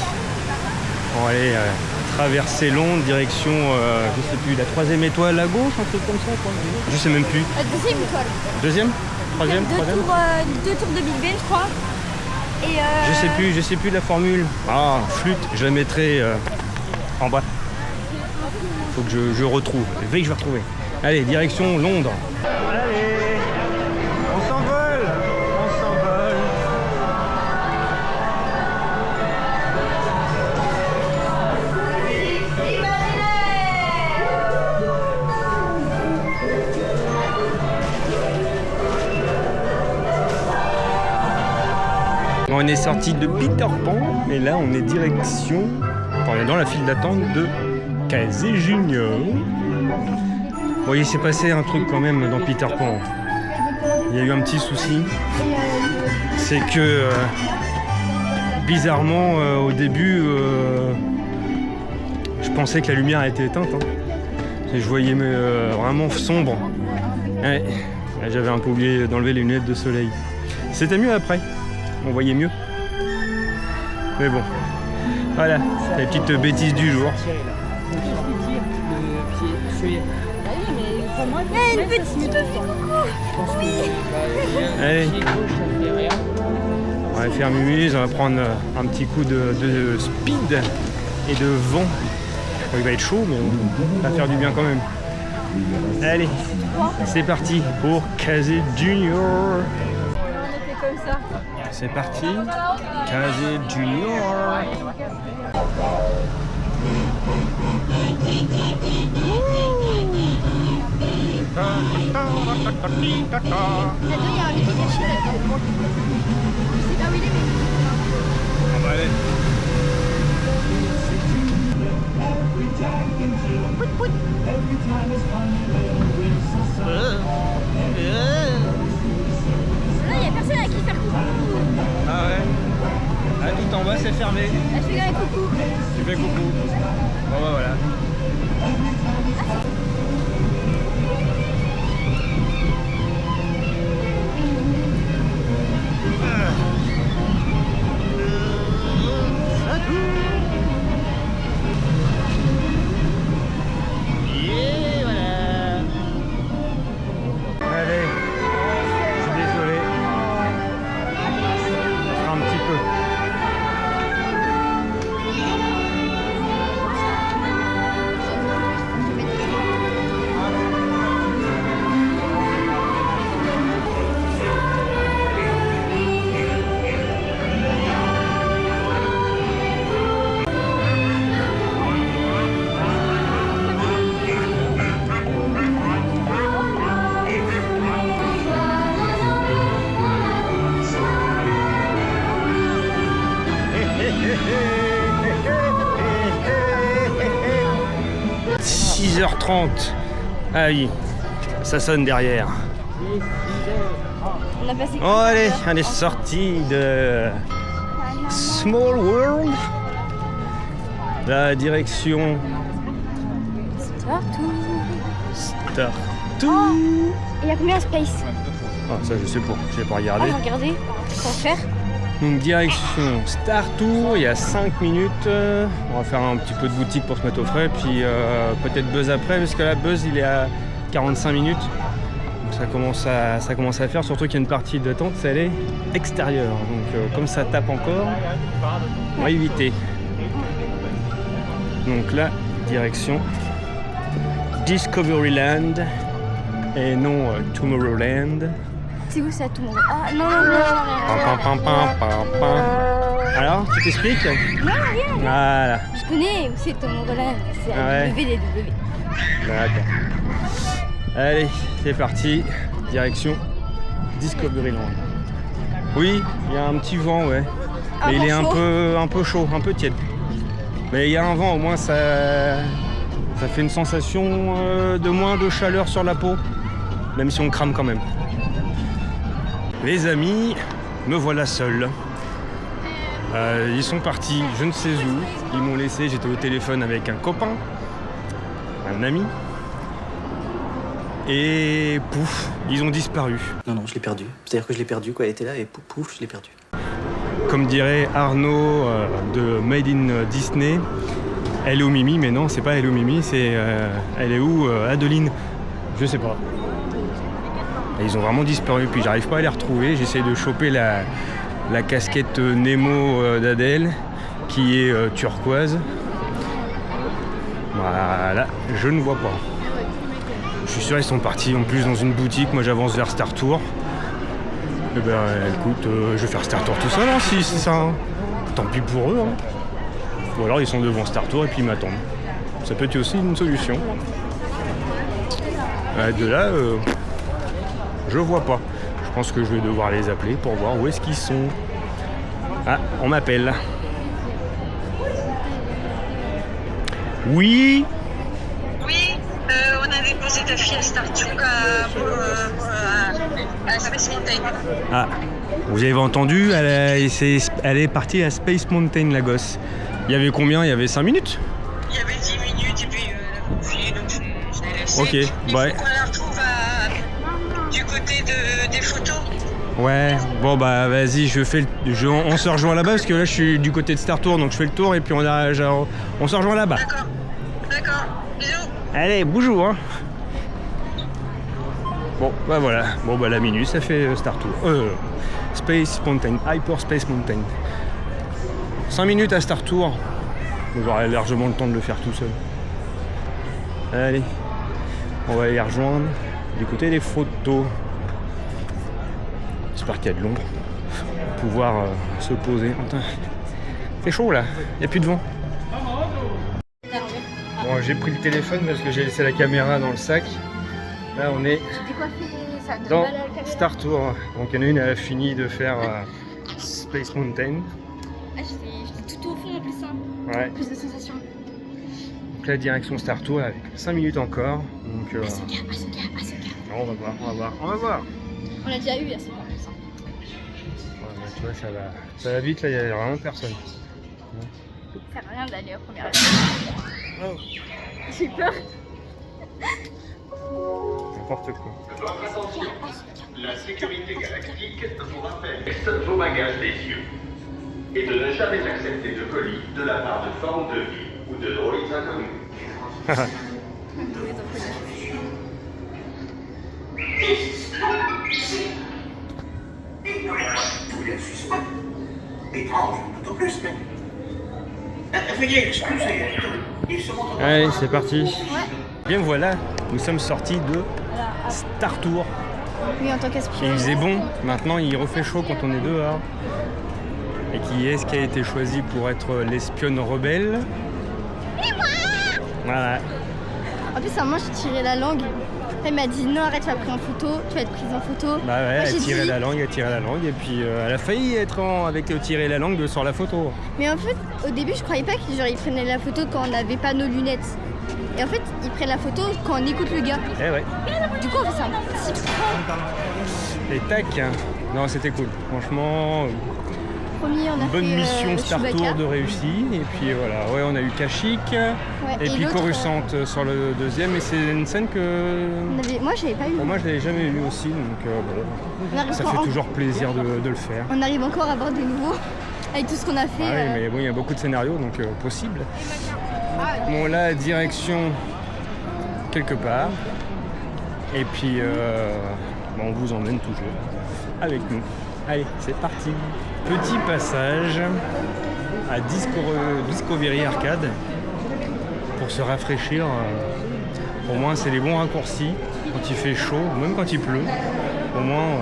On va aller traverser Londres, direction, je sais plus, la 3e étoile à gauche, un truc comme ça, quoi. Je sais même plus. Deuxième étoile. Deuxième? Troisième? Deux tours de Big Ben, je crois. Et Je sais plus la formule. Ah, flûte, je la mettrai en bas. Faut que je retrouve. Veille, je vais retrouver. Allez, direction Londres. Allez, on s'envole. On est sorti de Peter Pan et là on est direction, on est dans la file d'attente de Casey Junior. Bon, il s'est passé un truc quand même dans Peter Pan. Il y a eu un petit souci. C'est que bizarrement au début je pensais que la lumière était éteinte. Et je voyais vraiment sombre. Ouais, j'avais un peu oublié d'enlever les lunettes de soleil. C'était mieux après. On voyait mieux. Mais bon. Voilà, les petites bêtises du jour. une petite peu. Allez. On va faire mumuse, on va prendre un petit coup de speed et de vent. Bon, il va être chaud, mais ça va faire du bien quand même. Allez, c'est parti pour Casey Junior. C'est parti, Casey Junior. Là, il n'y a personne à qui faire coucou. Ah ouais. Ah, tout en bas c'est fermé. Là, je fais quand même coucou. Tu fais coucou. Bon bah voilà. 6h30. Ah oui, ça sonne derrière. On a passé. Oh allez, on est sorti de Small World. La direction Startour. Startour. Il y a combien de space? Ah ça je sais pas, j'ai pas Ah, regardé. regardez, pour faire. Donc direction Startour, il y a 5 minutes. On va faire un petit peu de boutique pour se mettre au frais, puis peut-être Buzz après, parce que là Buzz il est à 45 minutes. Donc ça commence à faire, surtout qu'il y a une partie de tente, elle est extérieure. Donc comme ça tape encore, on va éviter. Donc là, direction Discoveryland et non Tomorrowland. C'est où ça, tout le monde? Ah, non, non, non. Pam, pam, pam, pam, pam. Alors, tu t'expliques? Non, rien. Voilà. Je connais où c'est Tomorrowland. C'est Ah ouais. à WDW. D'accord. Allez, c'est parti. Direction Discoveryland. Oui, il y a un petit vent, ouais. Un Mais il vent est chaud. un peu chaud, un peu tiède. Mais il y a un vent, au moins ça fait une sensation de moins de chaleur sur la peau. Même si on crame quand même. Les amis, me voilà seul. Ils sont partis, je ne sais où. Ils m'ont laissé, j'étais au téléphone avec un copain, un ami. Et pouf, ils ont disparu. Non, je l'ai perdu. C'est-à-dire que je l'ai perdu, quoi. Elle était là et pouf, je l'ai perdu. Comme dirait Arnaud de Made in Disney, elle est où Mimi? Mais non, c'est pas elle est où Mimi, c'est elle est où Adeline? Je sais pas. Et ils ont vraiment disparu, puis j'arrive pas à les retrouver. J'essaie de choper la casquette Nemo d'Adèle, qui est turquoise. Voilà, je ne vois pas. Je suis sûr ils sont partis en plus dans une boutique. Moi j'avance vers Startour. Et ben écoute, je vais faire Startour tout seul hein, si c'est ça. Hein. Tant pis pour eux. Hein. Ou alors ils sont devant Startour et puis ils m'attendent. Ça peut être aussi une solution. De là, je vois pas. Je pense que je vais devoir les appeler pour voir où est-ce qu'ils sont. Ah, on m'appelle. Oui. Oui, on a déposé ta fille à Startour à Space Mountain. Ah, vous avez entendu, elle est partie à Space Mountain, la gosse. Il y avait combien? Il y avait 5 minutes? Il y avait 10 minutes et puis elle a confié, donc je l'ai laissée. Ok, Il ouais. faut qu'on la retrouve du côté des photos. Ouais, bon bah vas-y, on se rejoint là-bas parce que là je suis du côté de Startour, donc je fais le tour et puis on se rejoint là-bas. D'accord, bisous. Allez, bonjour hein. Bon, bah voilà, bon bah la minute ça fait Startour. Space Mountain, Hyper Space Mountain. 5 minutes à Startour, j'aurai largement le temps de le faire tout seul. Allez, on va les rejoindre du côté des photos. J'espère qu'il y a de l'ombre pour pouvoir se poser. Attends, c'est chaud là, il n'y a plus de vent. Bon, j'ai pris le téléphone parce que j'ai laissé la caméra dans le sac. Là, on est dans Startour. Donc, il y en a une, elle a fini de faire Space Mountain. Ah, j'étais tout au fond en plus, hein. Ouais. Plus de sensations. Donc, la direction Startour avec 5 minutes encore. Donc, Asuka. on va voir. On l'a déjà eu à ce moment-là. Ouais, tu vois, ça va vite, là, il n'y a vraiment personne. Ça sert à rien d'aller au premier étage. J'ai peur. N'importe quoi. Votre attention, la sécurité galactique vous rappelle vos bagages des yeux et de ne jamais accepter de colis de la part de formes de vie ou de droïdes inconnus. Étrange, tout au plus, mais... Veuillez excuser, il se montre... Allez, c'est parti. Bien voilà, nous sommes sortis de Startour. Oui, en tant qu'espion. Il faisait bon, maintenant il refait chaud quand on est dehors. Et qui est-ce qui a été choisi pour être l'espionne rebelle? Voilà. En plus, à un moment, j'ai tiré la langue. Elle m'a dit non, arrête, tu vas pris en photo, tu vas être prise en photo. Bah ouais, Moi, elle tirait la langue, et puis elle a failli être avec tirer la langue sur la photo. Mais en fait, au début, je croyais pas qu'ils prenaient la photo quand on n'avait pas nos lunettes. Et en fait, ils prennent la photo quand on écoute le gars. Eh ouais. Du coup, on fait ça un petit prank. Et tac. Non, c'était cool. Franchement, Premier, on a bonne fait mission Star Chewbacca. Tour de réussi. Et puis voilà, ouais, on a eu Kashyyyk. Et puis l'autre, Coruscant sur le deuxième. Et c'est une scène que moi, j'avais pas eu. moi, je l'avais jamais eu aussi. Donc On arrive ça pas fait en- toujours plaisir de le faire. On arrive encore à voir des nouveaux avec tout ce qu'on a fait. Ah oui, mais bon, il y a beaucoup de scénarios, donc possible. Bon, là, direction quelque part. Et puis, on vous emmène toujours avec nous. Allez, c'est parti. Petit passage à Discovery Arcade pour se rafraîchir. Au moins, c'est les bons raccourcis quand il fait chaud, même quand il pleut. Au moins,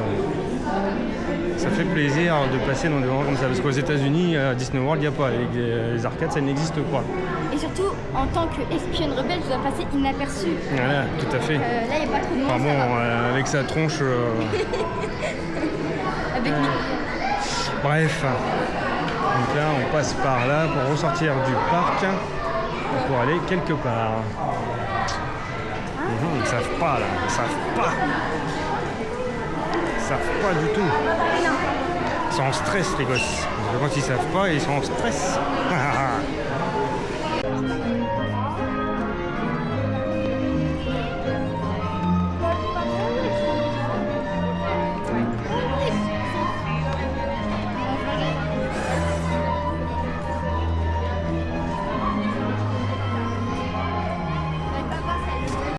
ça fait plaisir de passer dans des endroits comme ça. Parce qu'aux États-Unis, à Disney World, il n'y a pas. Les arcades, ça n'existe pas. Et surtout, en tant qu'espionne rebelle, je dois passer inaperçue. Voilà, tout à fait. Là, il n'y a pas trop de monde. Enfin ça bon, va. avec sa tronche. Avec nous. Bref. Donc là, on passe par là pour ressortir du parc pour aller quelque part. Ils ne savent pas là, ils savent pas. Ils savent pas du tout. Ils sont en stress les gosses. Quand ils savent pas, ils sont en stress.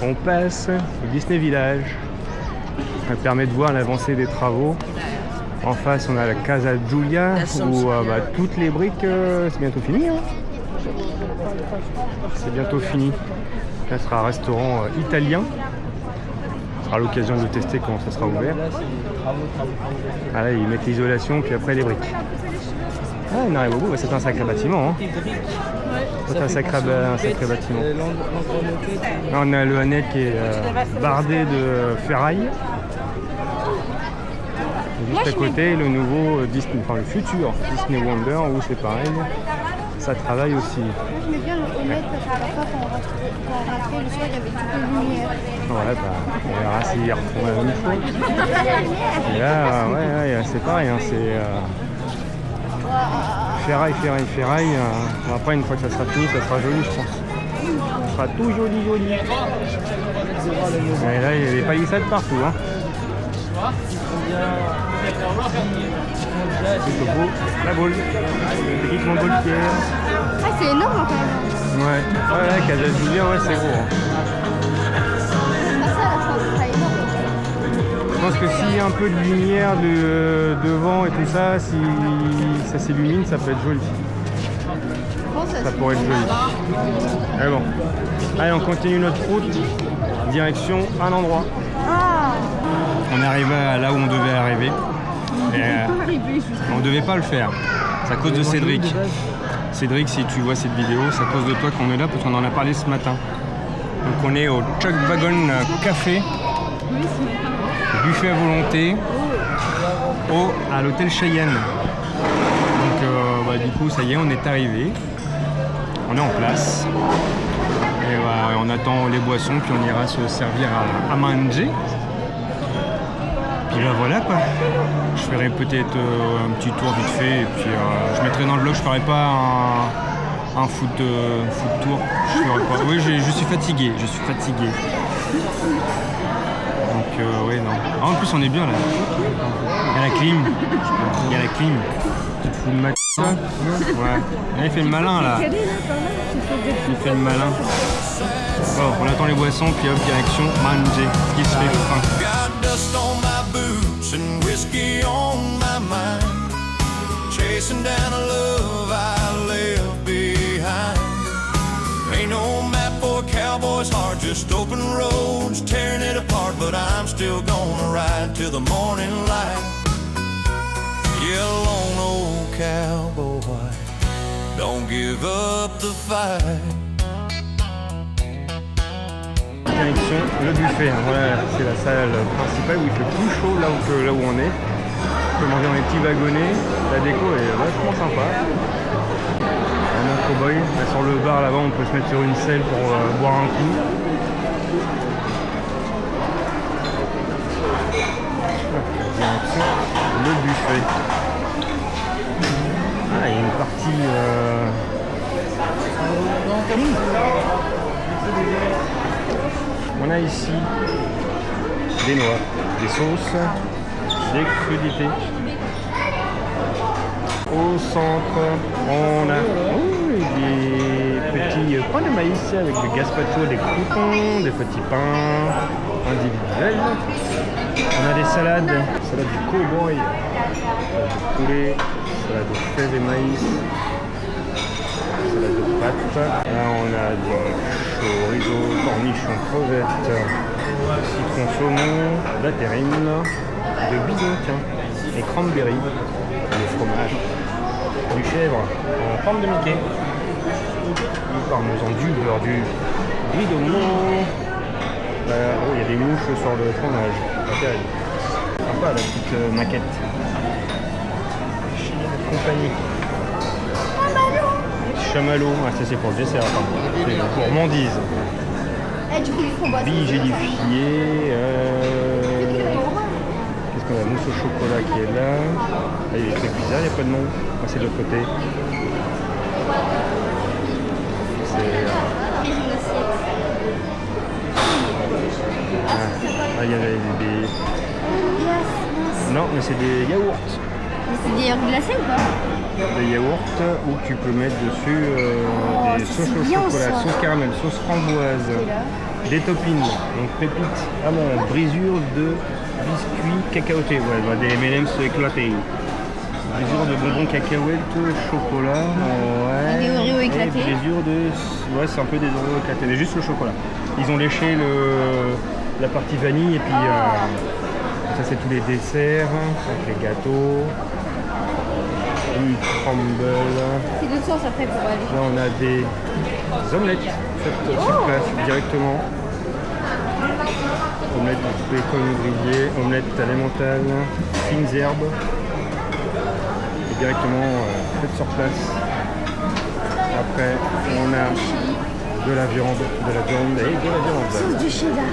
On passe au Disney Village. Ça permet de voir l'avancée des travaux. En face, on a la Casa Julia où toutes les briques, c'est bientôt fini. Hein, c'est bientôt fini. Là, ce sera un restaurant italien. Ce sera l'occasion de tester quand ça sera ouvert. Ah, là, ils mettent l'isolation, puis après les briques. Ah, on arrive au bout. C'est un sacré bâtiment. Hein. C'est un sacré bâtiment. Là, on a le Hanec qui est bardé de ferraille. Juste à côté, le nouveau Disney, enfin le futur Disney Wonder où c'est pareil, ça travaille aussi. Moi, je mets bien le honnête parce qu'à la fois, quand on rentrait le soir, il y avait toutes les lumières. Ouais, on verra s'ils refont la même chose. Et là, ouais, c'est pareil, hein, c'est ferraille. Après, une fois que ça sera fini, ça sera joli, je pense. Ça sera tout joli. Et là, il y a des palissades partout. Hein. La boule, petite montgolfière. Ah, c'est énorme quand même. Ouais, la Casa Julia, ouais, c'est gros. Hein. Ah, ça, là, c'est énorme. Je pense que s'il y a un peu de lumière devant et tout ça, si ça s'illumine, ça peut être joli. Ça pourrait être joli. Mais bon. Allez, on continue notre route. Direction un endroit. On est arrivé là où on devait arriver. On devait pas le faire. C'est à cause de Cédric. Cédric, si tu vois cette vidéo, c'est à cause de toi qu'on est là parce qu'on en a parlé ce matin. Donc on est au Chuck Wagon Café. Buffet à volonté. À l'hôtel Cheyenne. Donc du coup, ça y est, on est arrivé. On est en place. Et on attend les boissons, puis on ira se servir à manger. Puis là voilà quoi. Je ferai peut-être un petit tour vite fait et puis je mettrai dans le vlog, je ferai pas un foot tour. Je ferai pas. Oui, je suis fatigué. Donc ouais non. Ah, en plus on est bien là. Il y a la clim. Tu te fous de ma ouais. Là, il fait le malin là. Il fait le malin. Bon, on attend les boissons puis hop direction manger. Ce qui se fait faim. And whiskey on my mind, chasing down a love I left behind. Ain't no map for a cowboy's heart, just open roads tearing it apart. But I'm still gonna ride till the morning light. Yeah, lone old cowboy, don't give up the fight. Direction le buffet, voilà, c'est la salle principale où il fait plus chaud là où on est. On peut manger dans les petits wagonnets, la déco est vachement sympa. On a cow-boy. Là, sur le bar là-bas, on peut se mettre sur une selle pour boire un coup. Direction le buffet. Ah, il y a une partie... On a ici des noix, des sauces, des crudités. Au centre, on a des petits pains de maïs avec du gazpacho, des croutons, des petits pains individuels. On a des salades, salade du cow-boy, salade de poulet, salade de fraises et maïs, salade de pâtes. Là on a des chorizo, cornichons, crevettes, citron saumon, de la terrine, de bison, tiens, et cranberry, le fromage, du chèvre en forme de Mickey, du parmesan, du beurre, du brie de Meaux. Oh, il y a des mouches sur le fromage, pas terrible. Sympa la petite maquette. Compagnie. Chamallow, ah, ça c'est pour le dessert, c'est pour gourmandise. Billes gélifiées. Qu'est-ce qu'on a? Mousse au chocolat qui est là. Ah, il y a des trucs bizarres, il n'y a pas de nom. Ah, c'est de l'autre côté. Il y a des... Non, mais c'est des yaourts. Mais c'est des yaourts glacés ou pas? Des yaourts où tu peux mettre dessus des sauces au chocolat, sauce caramel, sauce framboise, des toppings, donc pépites, amandes, brisure de biscuits cacaotés, ouais, des M&M's éclatés. Brisure de bonbons cacahuètes, chocolat, ouais. Des Oreos éclatés. Et brisure de... Ouais, c'est un peu des Oreos éclatés, mais juste le chocolat. Ils ont léché la partie vanille et puis ça c'est tous les desserts, avec les gâteaux, du crumble. C'est d'autres sauces après pour aller. Là on a des omelettes faites sur place directement. Omelette de bacon grillé, omelette à l'emmental, fines herbes. Et directement faites sur place. Après on a de la viande et de la viande. Sauce du cheddar.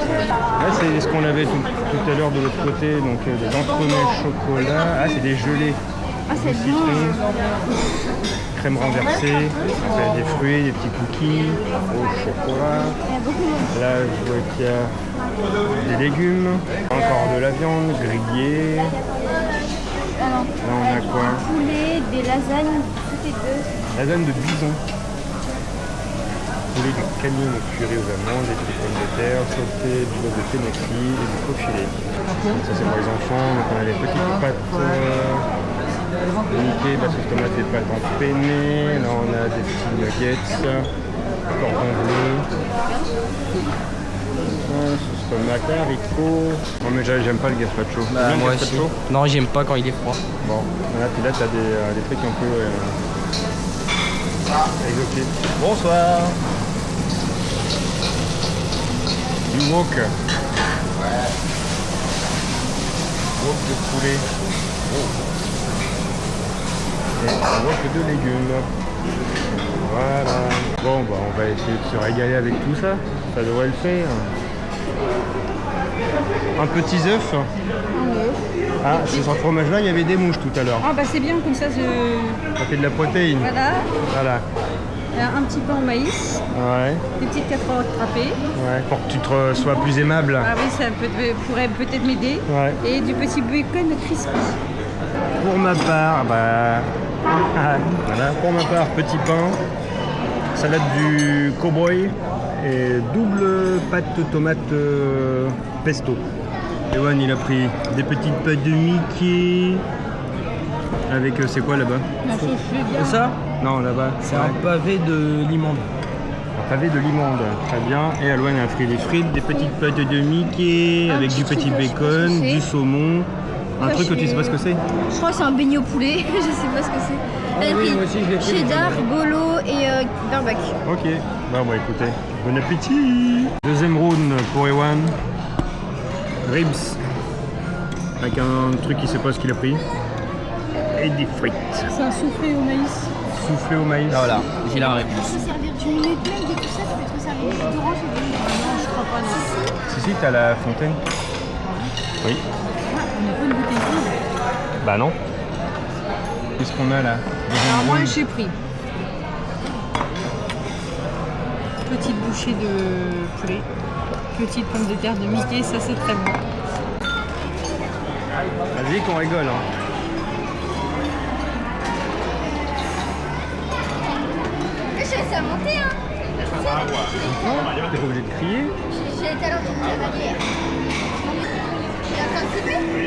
Là c'est ce qu'on avait tout à l'heure de l'autre côté, donc des entremets chocolat. Ah c'est des gelées. Ah c'est bon. Crème renversée, avec des fruits, des petits cookies au chocolat. Là je vois qu'il y a des légumes, encore de la viande grillée. Là on a quoi? Poulet, des lasagnes, tout est deux. Lasagne de bison. Poulet du canyon curé aux amandes, des petites pommes de terre, sauté, du beurre de fenouil et du faux filet. Ça c'est pour les enfants, donc on a les petites pâtes Mickey, sauce tomate, des pâtes en penne. Là on a des petits nuggets, cordon bleu. Sauce tomate, haricots. Non mais j'aime pas le gazpacho. Bah, moi aussi. Non, j'aime pas quand il est froid. Bon, là t'as des trucs un peu exotiques. Bonsoir. Du wok. Wok de poulet. Et un wok de légumes. Voilà. Bon bah on va essayer de se régaler avec tout ça. Ça devrait le faire. Un petit œuf. Ah, c'est sur le fromage là, il y avait des mouches tout à l'heure. Ah bah c'est bien, comme ça Ça fait de la protéine. Voilà. Un petit pain au maïs. Ouais. Des petites carottes râpées. Ouais, pour que tu sois plus aimable. Ah oui, ça pourrait peut-être m'aider. Ouais. Et du petit bacon crispy. Pour ma part, voilà, pour ma part, petit pain, salade du cow-boy et double pâte tomate pesto. Ewan il a pris des petites pâtes de Mickey avec c'est quoi là-bas? C'est ça? Non là-bas. C'est un pavé de limande. Un pavé de limande, très bien. Et Alwan a pris des frites, des petites pâtes de Mickey avec du petit bacon, du saumon. Un truc que tu sais pas ce que c'est? Je crois que c'est un beignet au poulet, je sais pas ce que c'est. Elle a pris cheddar, bolo et barbecue. Ok, bah écoutez, bon appétit. Deuxième round pour Ewan. Ribs. Avec un truc qui sait pas ce qu'il a pris. Et des frites. C'est un soufflé au maïs. soufflé au maïs. Ah, voilà, j'ai la réponse. Tu peux servir du nutmeg et tout ça, tu peux te servir du jus d'orange et du... Non, je crois pas. Non. Si, t'as la fontaine. Oui. On n'a pas une bouteille vide. Bah non. Qu'est-ce qu'on a là? Alors moi j'ai pris petite bouchée de poulet, petite pomme de terre de Mickey, ça c'est très bon. Vas-y qu'on rigole. Hein. Je laisse à monter, hein. T'es pas obligé de crier. J'ai les talents de cavalier. Tu es en train de filmer? Oui,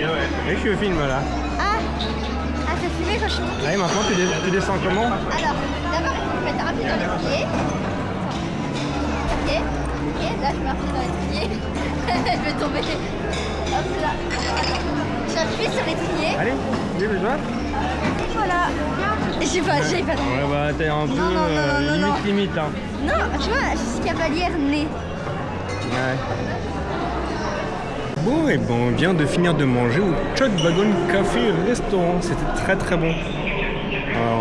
je suis au film là. Ah, t'as filmé quand je suis montée? Allez, maintenant tu descends comment? Alors, d'abord il faut mettre un pied dans l'étrier. Ok, là je mets un pied dans l'étrier. Je vais tomber. Hop là. J'appuie sur l'étrier. Allez, viens le joueur. Voilà. J'ai pas Ouais, bah t'es un peu limite. Hein. Non, tu vois, je suis cavalière née. Ouais. Bon, et bon, on vient de finir de manger au Chuck Wagon Café Restaurant. C'était très très bon.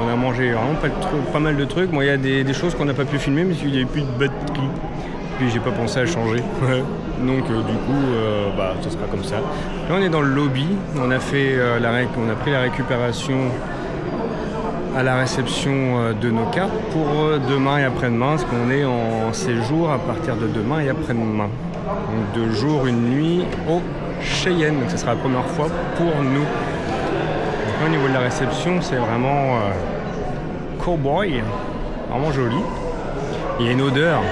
On a mangé vraiment pas mal de trucs. Bon, il y a des choses qu'on n'a pas pu filmer, mais il n'y avait plus de batterie. Puis j'ai pas pensé à changer. Donc du coup, bah, ça sera comme ça. Là, on est dans le lobby. On a fait on a pris la récupération à la réception de nos cartes pour demain et après-demain, parce qu'on est en séjour à partir de demain et après-demain. Donc 2 jours, 1 nuit au Cheyenne. Donc ce sera la première fois pour nous. Donc là, au niveau de la réception, c'est vraiment cowboy, vraiment joli. Il y a une odeur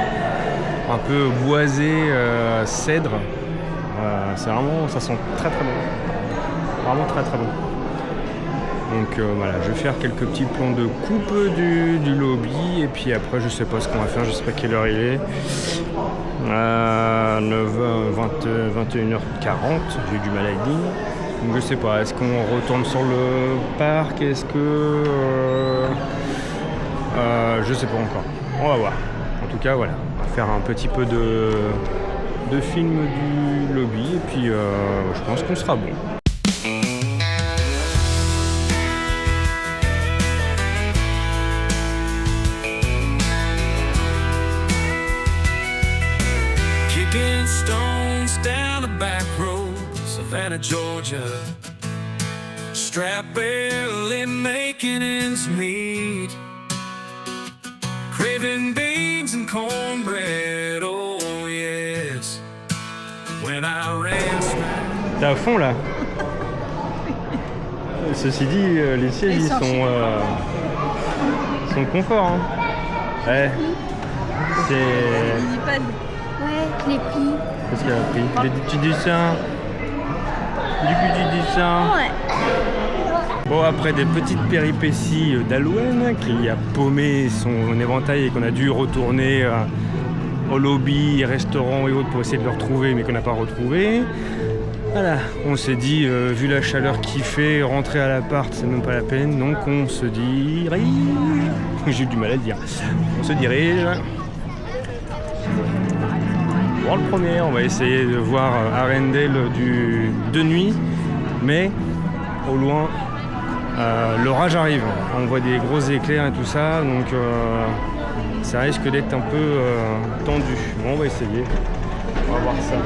un peu boisée, cèdre. C'est vraiment, ça sent très très bon. Vraiment très très bon. Donc voilà, je vais faire quelques petits plans de coupe du lobby et puis après je sais pas ce qu'on va faire, je sais pas quelle heure il est. 21h40, j'ai du mal à dire. Donc je sais pas, est-ce qu'on retourne sur le parc, est-ce que... je sais pas encore, on va voir. En tout cas voilà, on va faire un petit peu de film du lobby et puis je pense qu'on sera bon. Stones down the back roads, Savannah, Georgia. Strapped barely making ends meet. Craving beans and cornbread, oh yes. When I ran. T'es à fond là. Ceci dit, les sièges ils sont confort. Hein. Ouais. C'est. Ouais, je l'ai pris. Qu'est-ce qu'elle a pris? Des petits dessins. Du petit dessin. Ouais. Bon, après des petites péripéties d'Alouen qui a paumé son éventail et qu'on a dû retourner au lobby, restaurant et autres pour essayer de le retrouver mais qu'on n'a pas retrouvé. Voilà, on s'est dit, vu la chaleur qu'il fait, rentrer à l'appart c'est même pas la peine, donc on se dirige. J'ai eu du mal à le dire. On se dirige. Pour le premier, on va essayer de voir Arendelle de nuit, mais au loin, l'orage arrive. On voit des gros éclairs et tout ça, donc ça risque d'être un peu tendu. Bon, on va essayer. On va voir ça.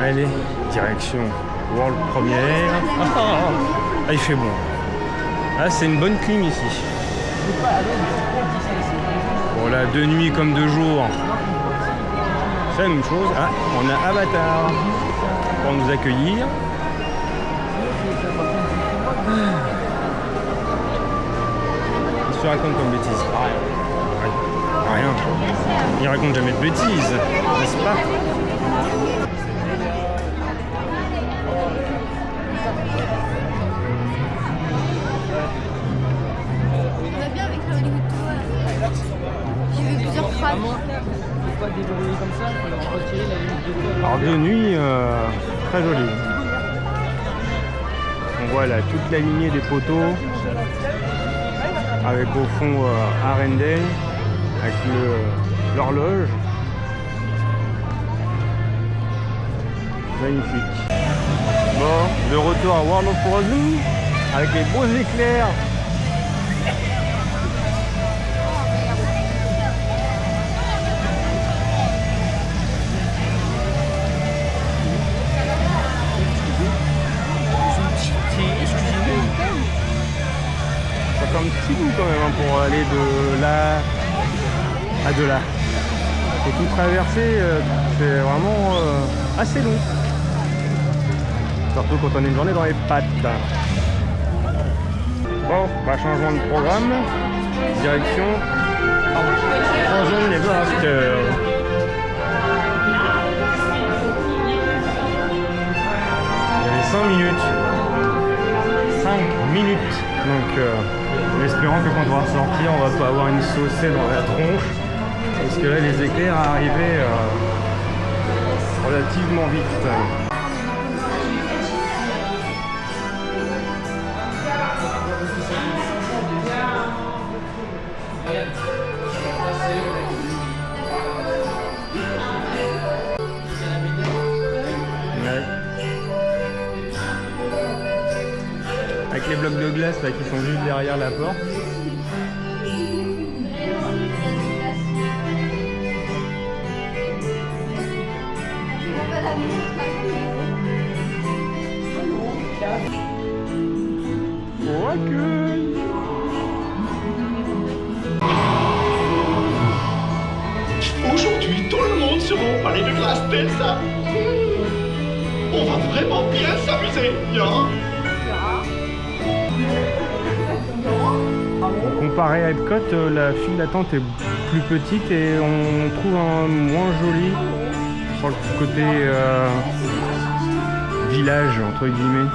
Allez, direction World Première. Ah, il fait bon. Ah, c'est une bonne clim ici. Bon, là, de nuit comme de jour. C'est la même chose. Ah, on a Avatar pour nous accueillir. Qu'est-ce que tu racontes comme bêtises? Rien. Il raconte jamais de bêtises, n'est-ce pas? On va bien avec le Hollywood Tour. J'ai vu plusieurs phrases. Alors de nuit, très joli. On voit là toute la lignée des poteaux avec au fond Arendelle avec l'horloge. Magnifique. Bon, de retour à World of Frozen avec les beaux éclairs de là à de là. Et tout traverser, c'est vraiment assez long. Surtout quand on a une journée dans les pattes. Bon, bah, changement de programme. Direction Frozen Ever After. Il y avait 5 minutes. 5 minutes. Donc en espérant que quand on va sortir, on va pas avoir une saucée dans la tronche. Parce que là, les éclairs arrivaient relativement vite. Avec les blocs de glace là qui sont juste derrière la porte. Aujourd'hui, tout le monde sera au palais de glace d'Elsa. On va vraiment bien s'amuser, hein? Comparé à Epcot, la file d'attente est plus petite et on trouve un moins joli sur le côté village entre guillemets.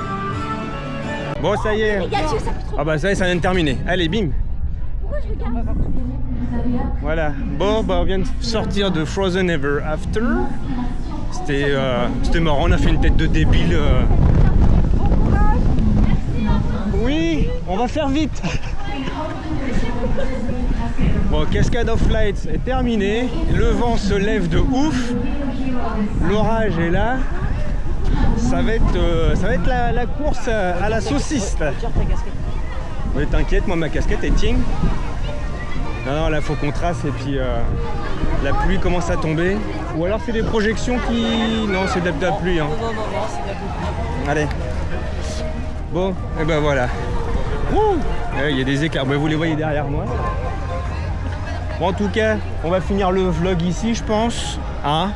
Bon, ça y est. Ah bah ça y est, ça vient de terminer. Allez, bim. Pourquoi je regarde? Voilà. Bon, bah on vient de sortir de Frozen Ever After. C'était marrant, on a fait une tête de débile. Oui, on va faire vite. Bon, Cascade of Lights est terminé. Le vent se lève de ouf. L'orage est là. Ça va être la course à la saucisse. Mais t'inquiète, moi ma casquette est ting. Non, là faut qu'on trace et puis la pluie commence à tomber. Ou alors c'est des projections qui... Non, c'est de la pluie. Hein. Non, c'est de la pluie. Allez. Bon, et ben voilà. Il y a des éclairs, vous les voyez derrière moi. Bon, en tout cas, on va finir le vlog ici, je pense. Hein?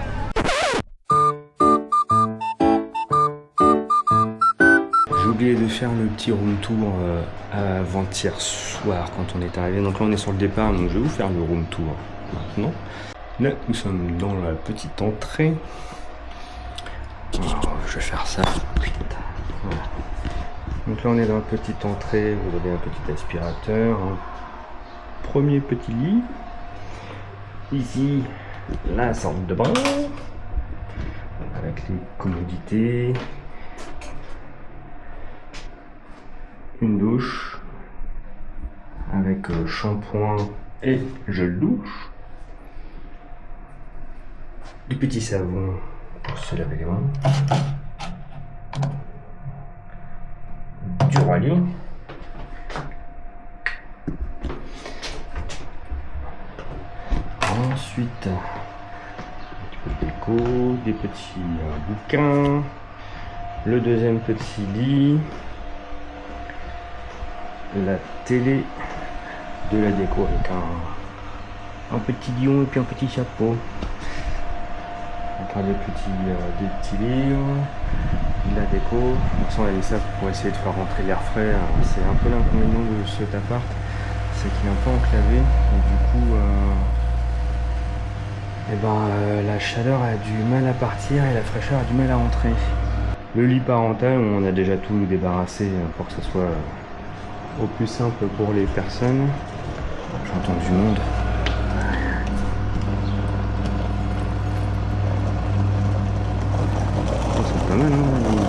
J'ai oublié de faire le petit room tour avant-hier soir quand on est arrivé. Donc là, on est sur le départ, donc je vais vous faire le room tour maintenant. Là, nous sommes dans la petite entrée. Oh, je vais faire ça. Voilà. Donc là, on est dans la petite entrée. Vous avez un petit aspirateur, un premier petit lit. Ici, la salle de bain avec les commodités. Une douche avec shampoing et gel douche. Du petit savon pour se laver les mains. Du roi lion. Ensuite, un petit peu de déco, des petits bouquins, le deuxième petit lit, la télé, de la déco avec un petit lion et puis un petit chapeau. Encore des petits livres, de la déco. On avait ça pour essayer de faire rentrer l'air frais. C'est un peu l'inconvénient de cet appart, c'est qu'il est un peu enclavé et du coup la chaleur a du mal à partir et la fraîcheur a du mal à entrer. Le lit parental, on a déjà tout débarrassé pour que ce soit au plus simple pour les personnes. J'entends du monde. C'est pas mal, hein,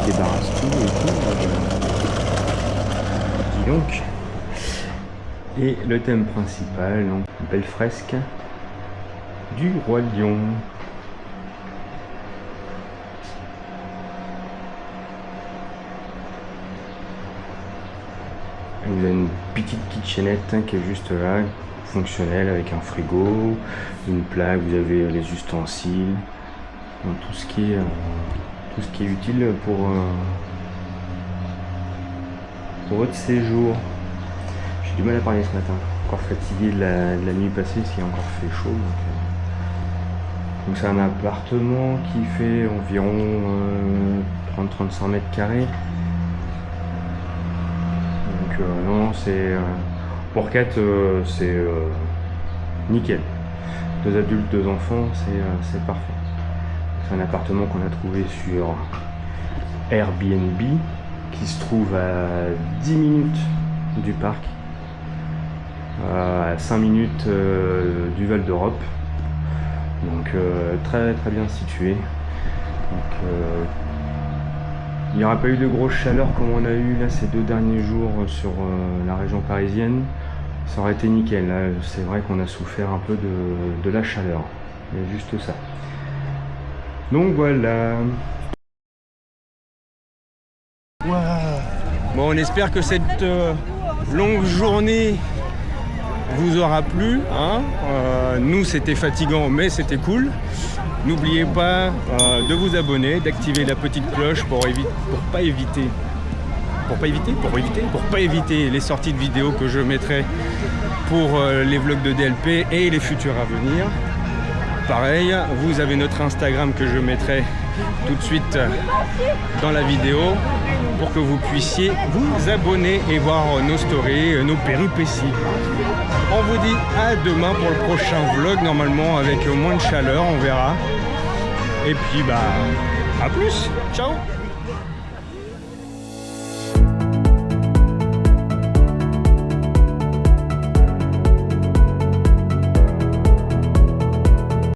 ils débarrassent tout et tout. Dis donc. Et le thème principal, donc, belle fresque du roi lion. Vous avez une petite kitchenette qui est juste là, fonctionnelle, avec un frigo, une plaque, vous avez les ustensiles, donc tout ce qui est utile pour votre séjour. J'ai du mal à parler ce matin. encore fatigué de la nuit passée, parce qu'il a encore fait chaud. Donc c'est un appartement qui fait environ 30-35 mètres carrés. Donc non, c'est pour 4, c'est nickel. 2 adultes, 2 enfants, c'est parfait. C'est un appartement qu'on a trouvé sur Airbnb, qui se trouve à 10 minutes du parc, à 5 minutes du Val d'Europe. Donc très très bien situé. Donc, il n'y aura pas eu de grosse chaleur comme on a eu là ces 2 derniers jours sur la région parisienne. Ça aurait été nickel. Là, c'est vrai qu'on a souffert un peu de la chaleur. Il y a juste ça. Donc voilà. Wow. Bon, on espère que cette longue journée vous aura plu, hein. Nous c'était fatigant mais c'était cool. N'oubliez pas de vous abonner, d'activer la petite cloche pour pas éviter les sorties de vidéos que je mettrai pour les vlogs de DLP et les futurs à venir. Pareil, vous avez notre Instagram que je mettrai tout de suite dans la vidéo pour que vous puissiez vous abonner et voir nos stories, nos péripéties. On vous dit à demain pour le prochain vlog, normalement avec moins de chaleur, on verra. Et puis bah, à plus, ciao.